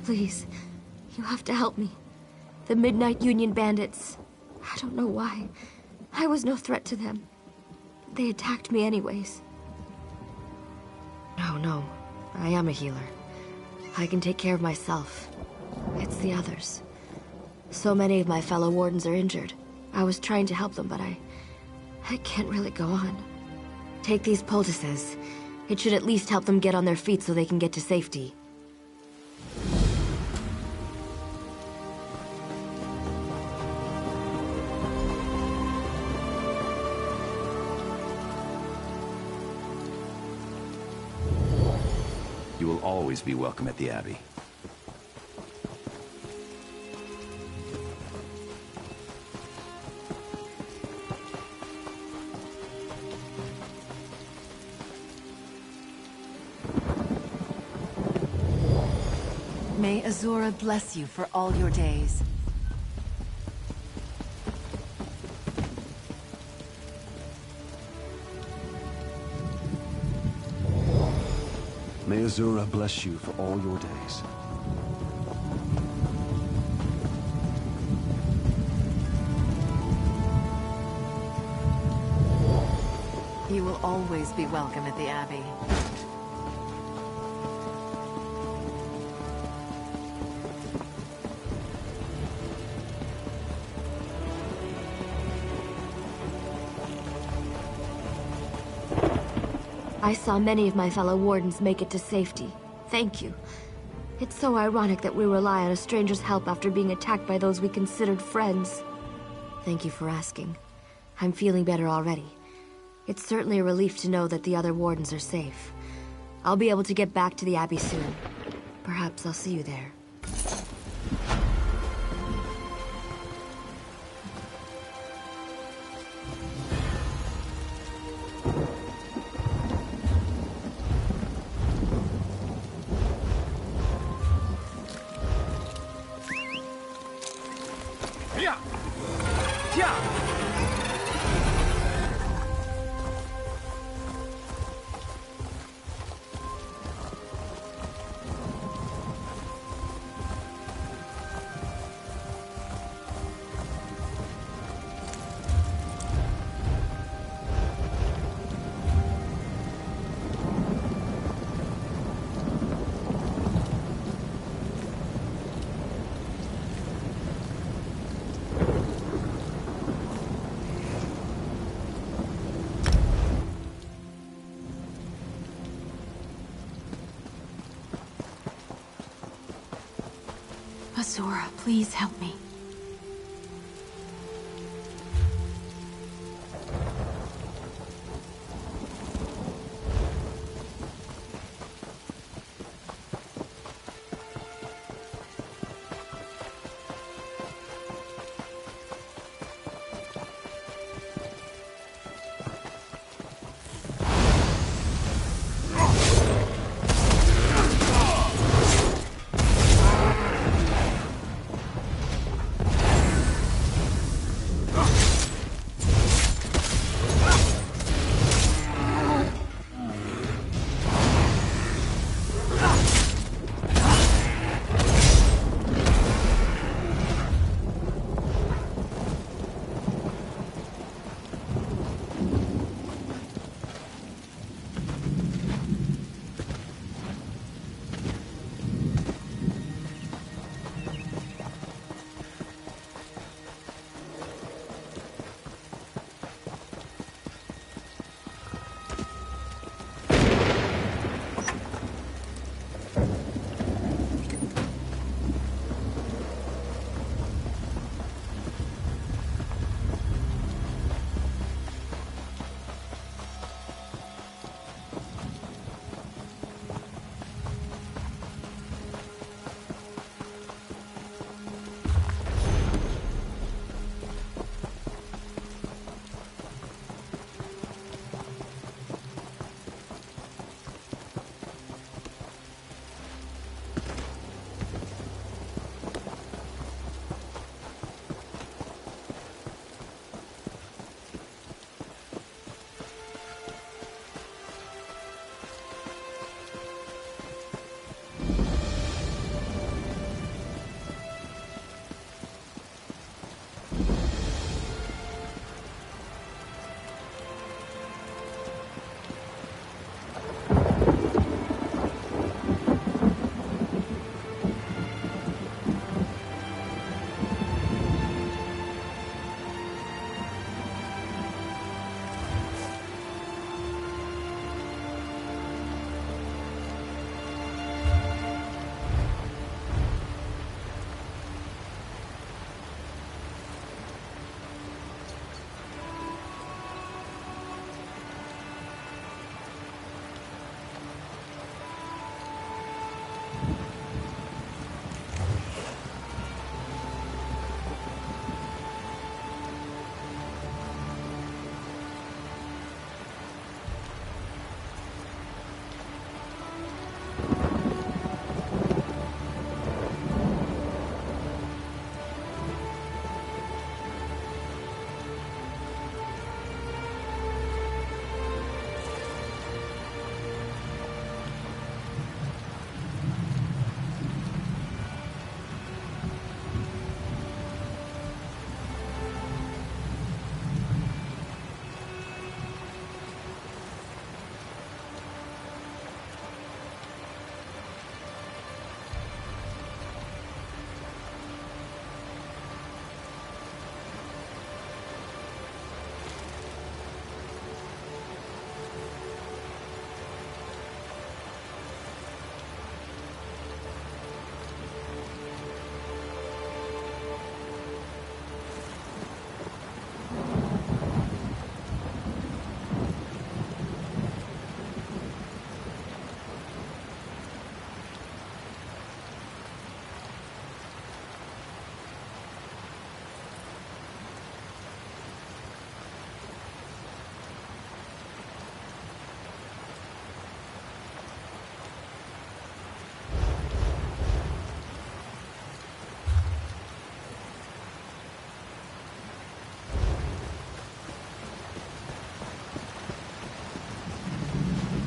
Please, you have to help me. The Midnight Union bandits. I don't know why. I was no threat to them. They attacked me anyways. No. I am a healer. I can take care of myself. It's the others. So many of my fellow wardens are injured. I was trying to help them, but I can't really go on. Take these poultices. It should at least help them get on their feet so they can get to safety. You will always be welcome at the Abbey. May Azura bless you for all your days. May Azura bless you for all your days. You will always be welcome at the Abbey. I saw many of my fellow wardens make it to safety. Thank you. It's so ironic that we rely on a stranger's help after being attacked by those we considered friends. Thank you for asking. I'm feeling better already. It's certainly a relief to know that the other wardens are safe. I'll be able to get back to the Abbey soon. Perhaps I'll see you there. Azura, please help me.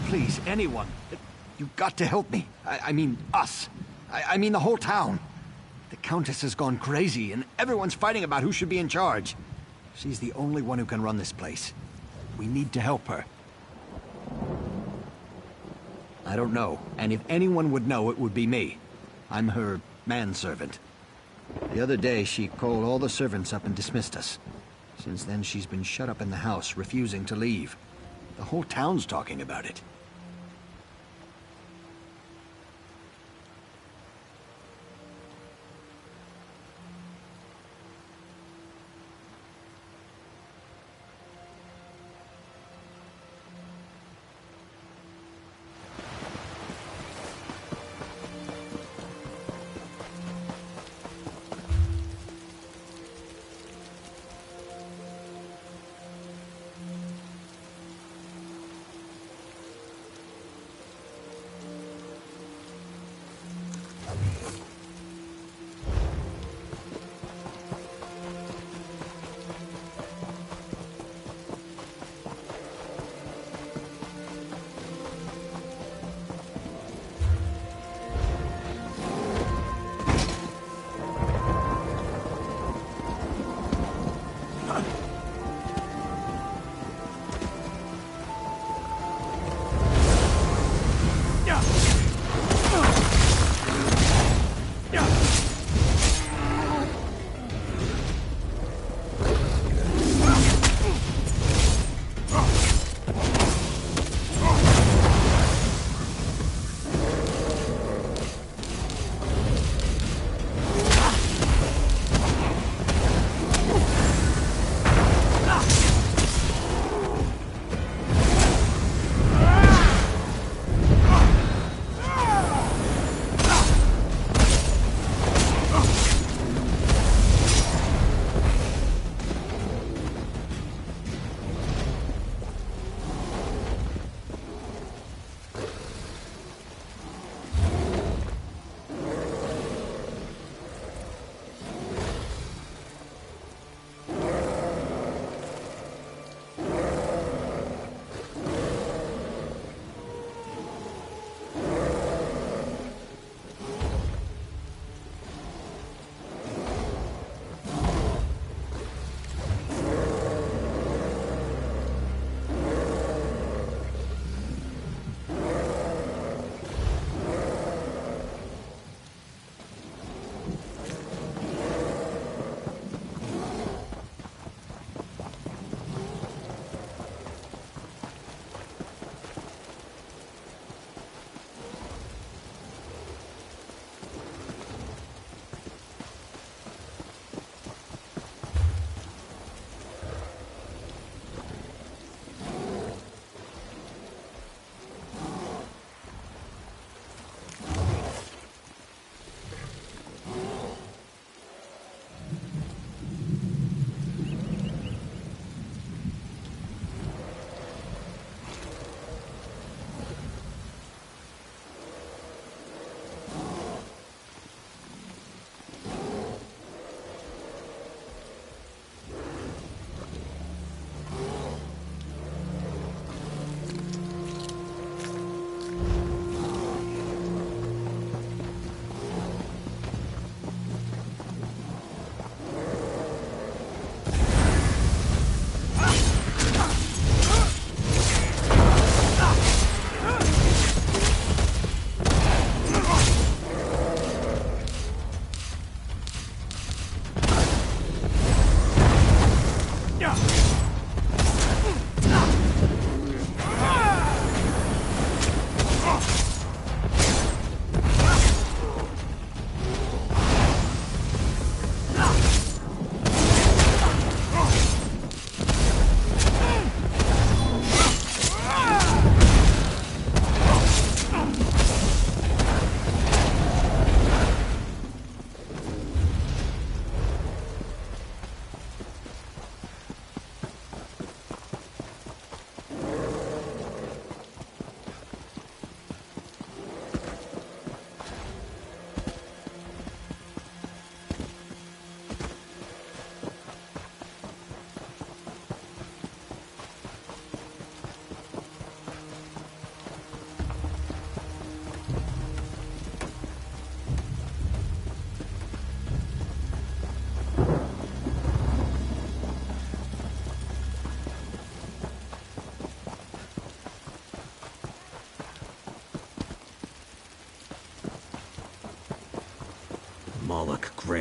Please, anyone. You've got to help me. I mean, us. I mean the whole town. The Countess has gone crazy, and everyone's fighting about who should be in charge. She's the only one who can run this place. We need to help her. I don't know, and if anyone would know, it would be me. I'm her manservant. The other day, she called all the servants up and dismissed us. Since then, she's been shut up in the house, refusing to leave. The whole town's talking about it.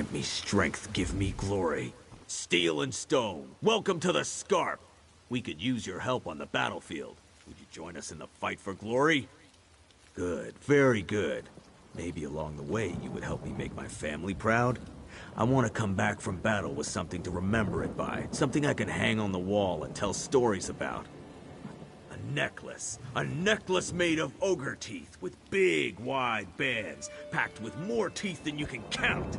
Grant me strength, give me glory. Steel and stone, welcome to the Scarp. We could use your help on the battlefield. Would you join us in the fight for glory? Good, very good. Maybe along the way you would help me make my family proud? I want to come back from battle with something to remember it by. Something I can hang on the wall and tell stories about. A necklace. A necklace made of ogre teeth with big, wide bands, packed with more teeth than you can count.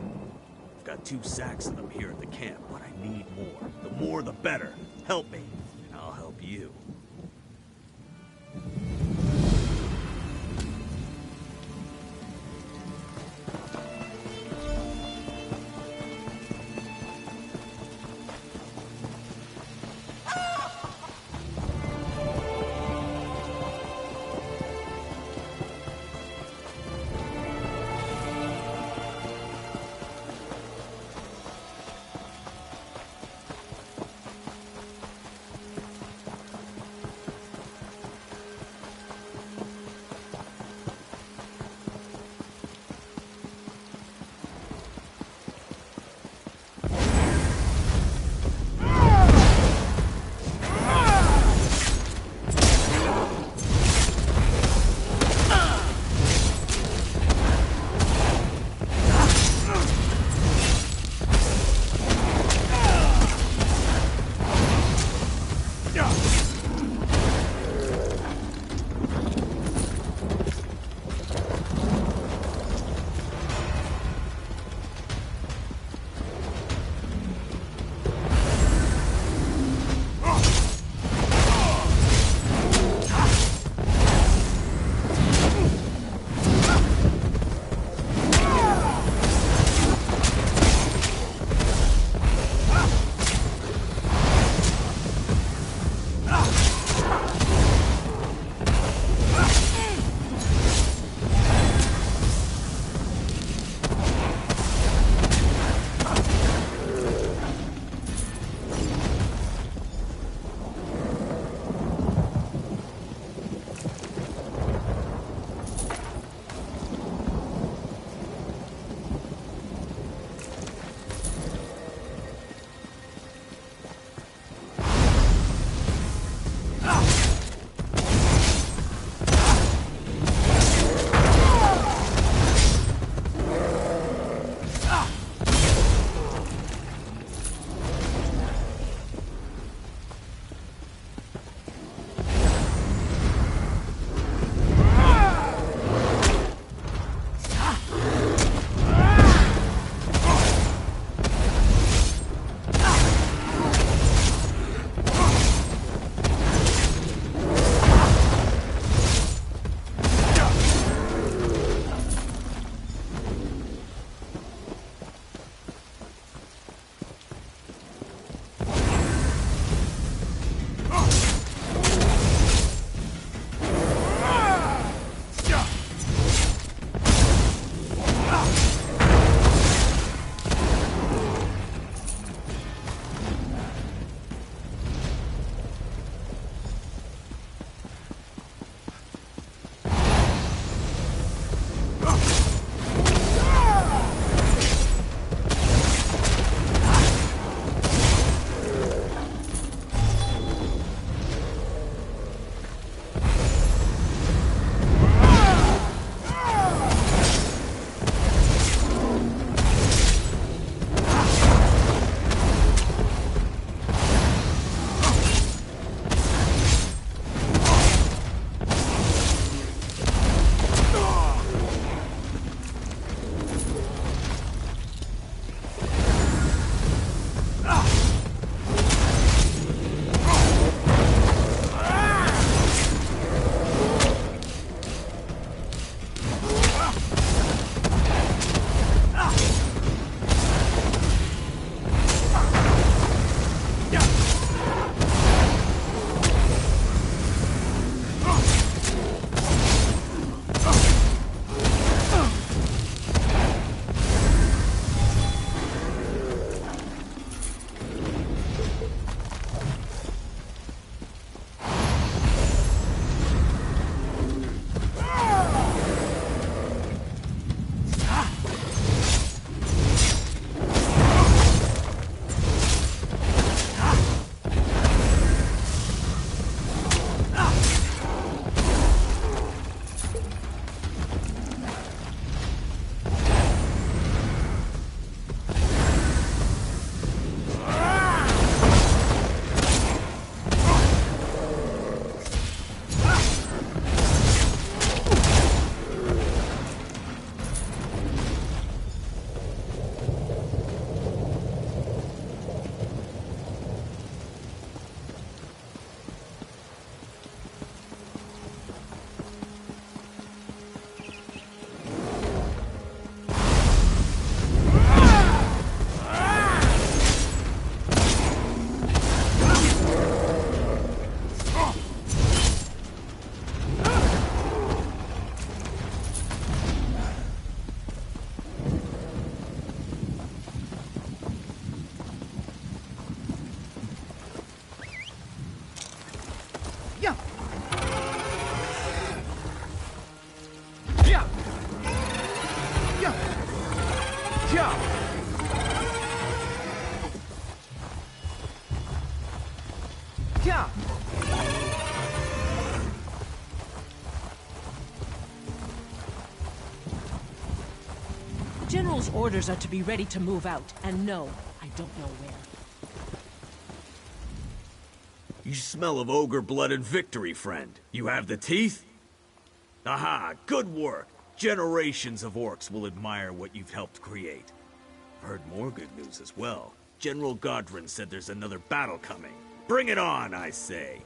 I've got 2 sacks of them here at the camp, but I need more. The more, the better. Help me, and I'll help you. Now! The General's orders are to be ready to move out, and no, I don't know where. You smell of ogre blood and victory, friend. You have the teeth? Aha, good work. Generations of orcs will admire what you've helped create. I've heard more good news as well. General Godrin said there's another battle coming. Bring it on, I say.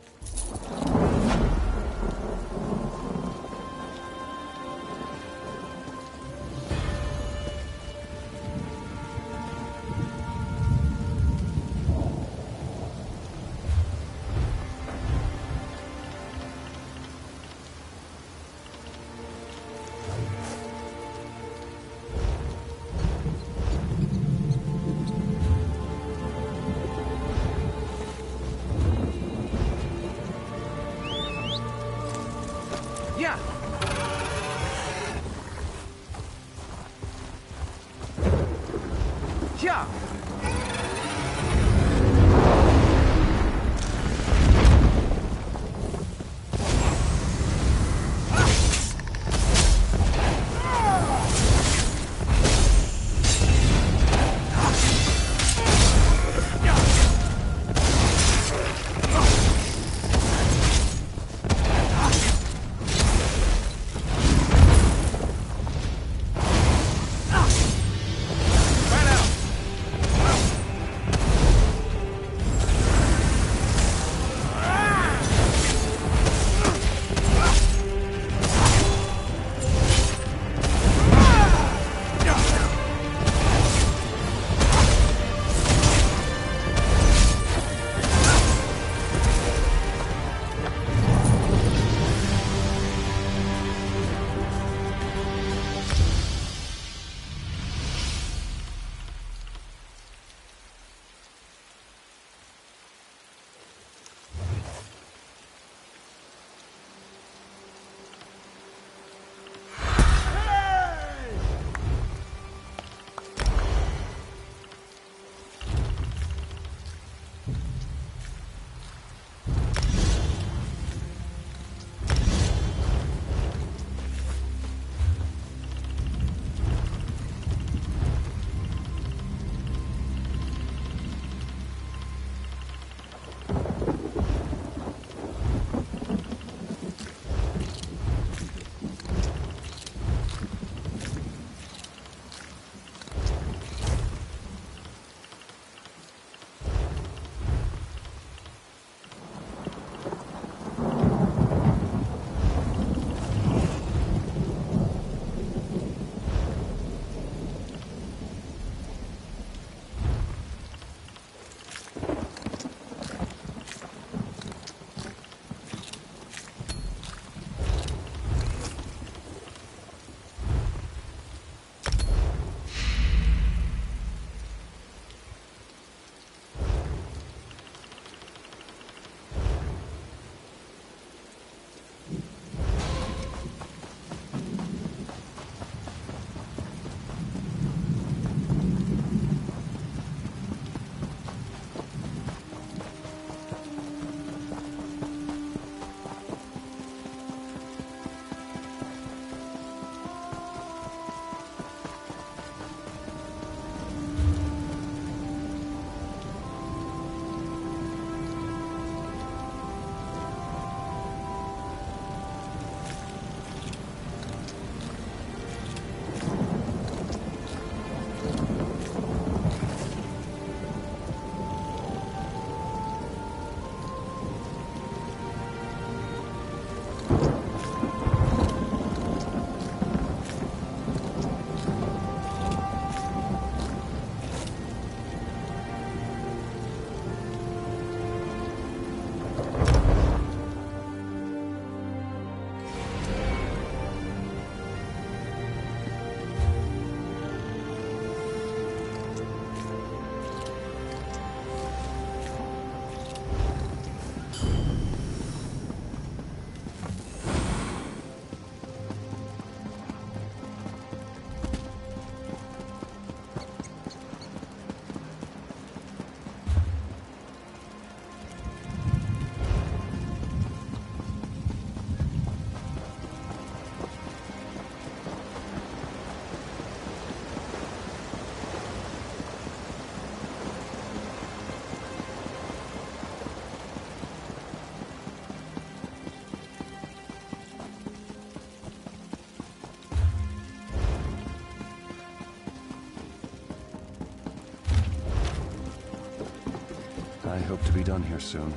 I hope to be done here soon.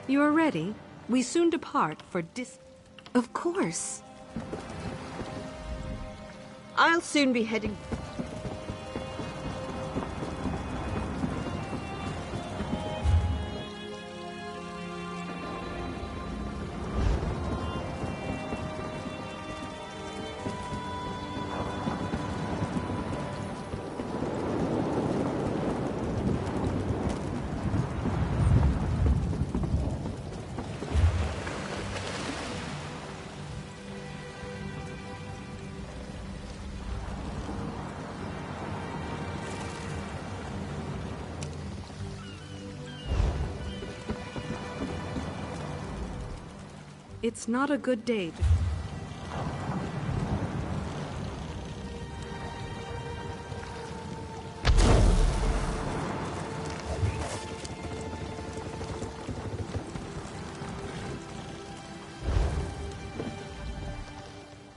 You are ready? We soon depart for Of course. I'll soon be heading... It's not a good day.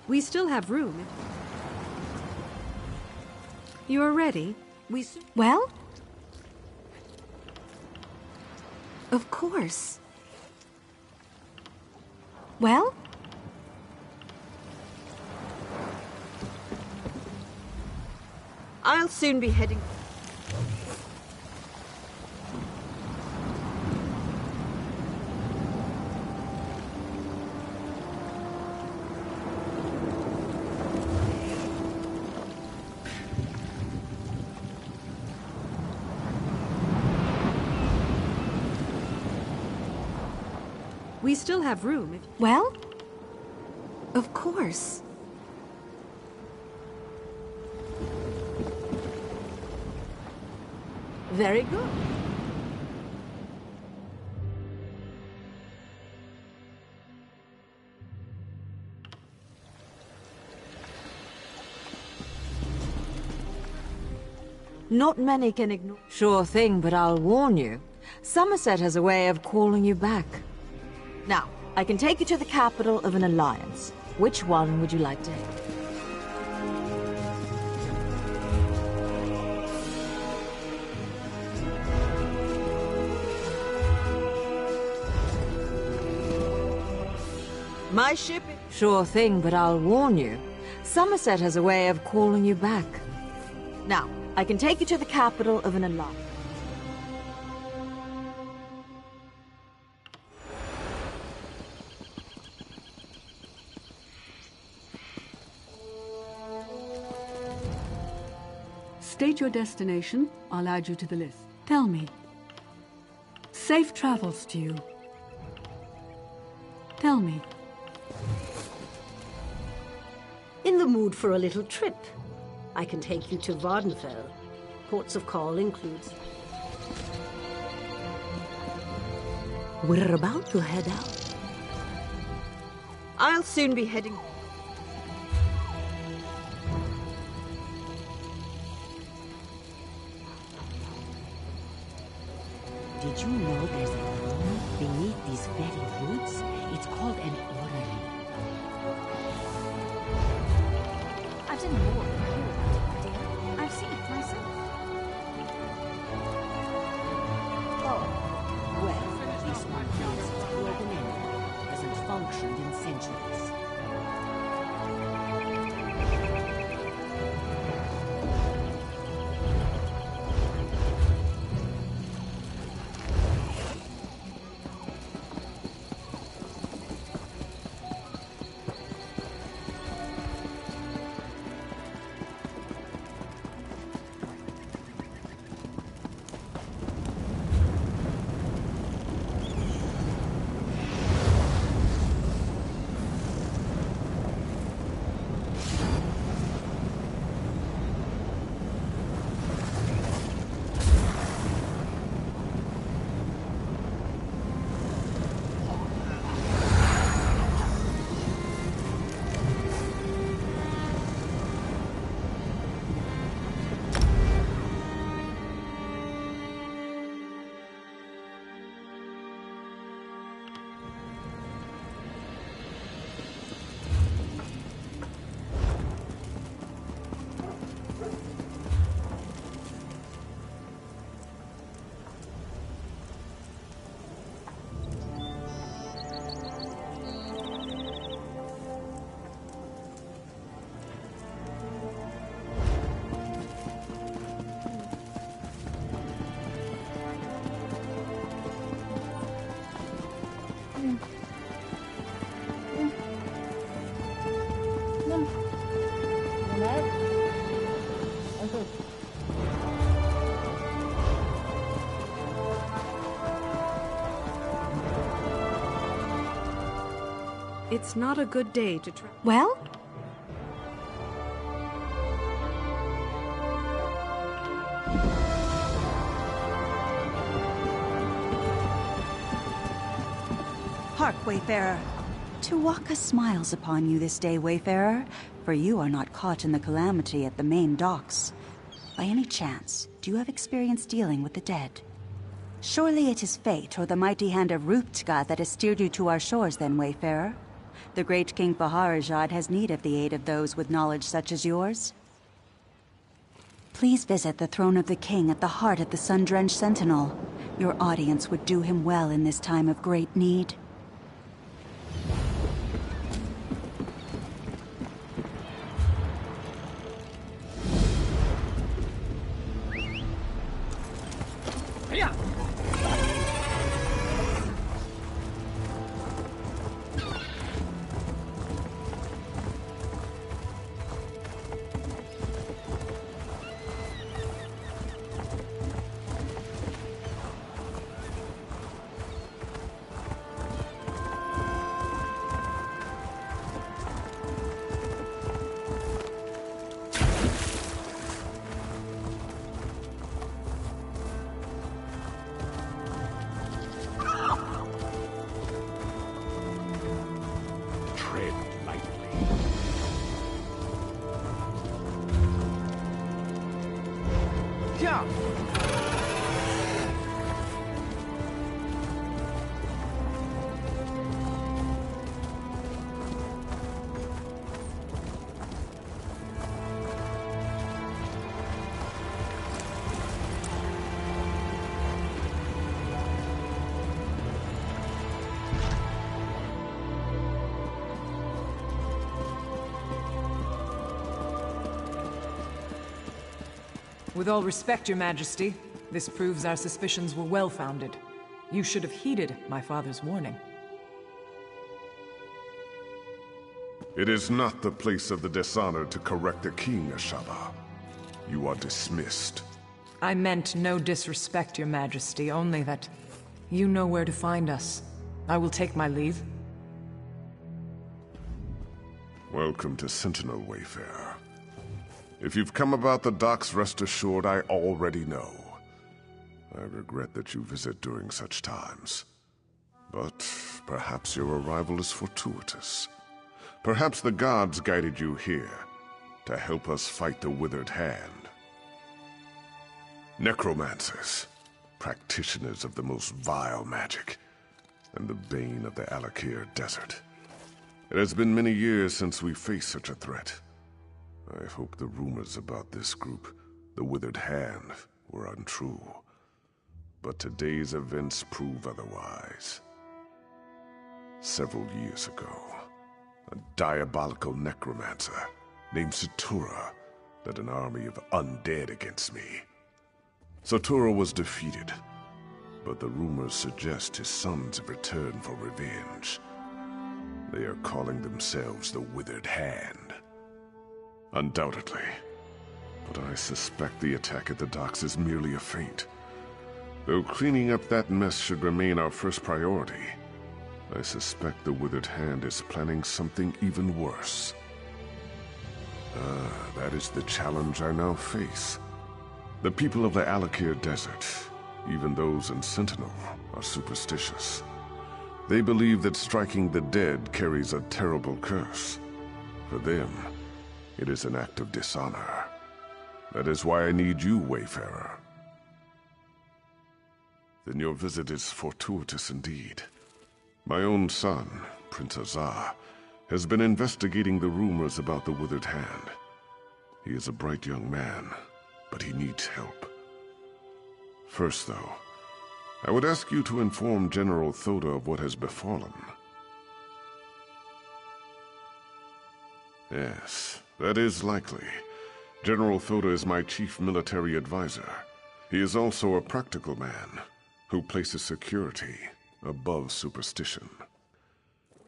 We still have room. You are ready? Well? Of course. Well? I'll soon be heading... We still have room. Well? Of course. Very good. Not many can ignore... Sure thing, but I'll warn you. Somerset has a way of calling you back. Now, I can take you to the capital of an alliance. Which one would you like to hit? My ship... Sure thing, but I'll warn you. Somerset has a way of calling you back. Now, I can take you to the capital of an alliance. State your destination. I'll add you to the list. Tell me. Safe travels to you. Tell me. In the mood for a little trip? I can take you to Vardenfell. Ports of call includes... We're about to head out. I'll soon be heading... Did you know there's a room beneath these very roots? It's called an orrery. I've done more than hear about it, my dear. I've seen it myself. Oh, well, this one feels its broken end. Hasn't functioned in centuries. It's not a good day to try. Well? Hark, Wayfarer. Tuwaka smiles upon you this day, Wayfarer, for you are not caught in the calamity at the main docks. By any chance, do you have experience dealing with the dead? Surely it is fate or the mighty hand of Ruptka that has steered you to our shores then, Wayfarer. The great King Baharajad has need of the aid of those with knowledge such as yours. Please visit the throne of the king at the heart of the Sun-Drenched Sentinel. Your audience would do him well in this time of great need. With all respect, Your Majesty, this proves our suspicions were well-founded. You should have heeded my father's warning. It is not the place of the dishonored to correct the king, Ashaba. You are dismissed. I meant no disrespect, Your Majesty, only that you know where to find us. I will take my leave. Welcome to Sentinel, Wayfarer. If you've come about the docks, rest assured I already know. I regret that you visit during such times. But perhaps your arrival is fortuitous. Perhaps the gods guided you here to help us fight the Withered Hand. Necromancers, practitioners of the most vile magic, and the bane of the Alakir Desert. It has been many years since we faced such a threat. I hope the rumors about this group, the Withered Hand, were untrue. But today's events prove otherwise. Several years ago, a diabolical necromancer named Satura led an army of undead against me. Satura was defeated, but the rumors suggest his sons have returned for revenge. They are calling themselves the Withered Hand. Undoubtedly. But I suspect the attack at the docks is merely a feint. Though cleaning up that mess should remain our first priority, I suspect the Withered Hand is planning something even worse. That is the challenge I now face. The people of the Alakir Desert, even those in Sentinel, are superstitious. They believe that striking the dead carries a terrible curse. For them, it is an act of dishonor. That is why I need you, Wayfarer. Then your visit is fortuitous indeed. My own son, Prince Azar, has been investigating the rumors about the Withered Hand. He is a bright young man, but he needs help. First, though, I would ask you to inform General Thoda of what has befallen. Yes, that is likely. General Thoda is my chief military advisor. He is also a practical man who places security above superstition.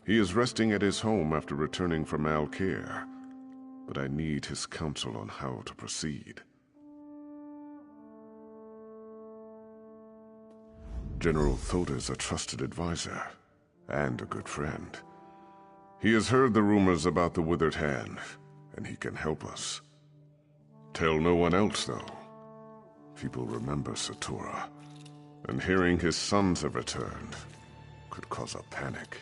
He is resting at his home after returning from Alkir, but I need his counsel on how to proceed. General Thoda is a trusted advisor and a good friend. He has heard the rumors about the Withered Hand, and he can help us. Tell no one else, though. People remember Satura, and hearing his sons have returned could cause a panic.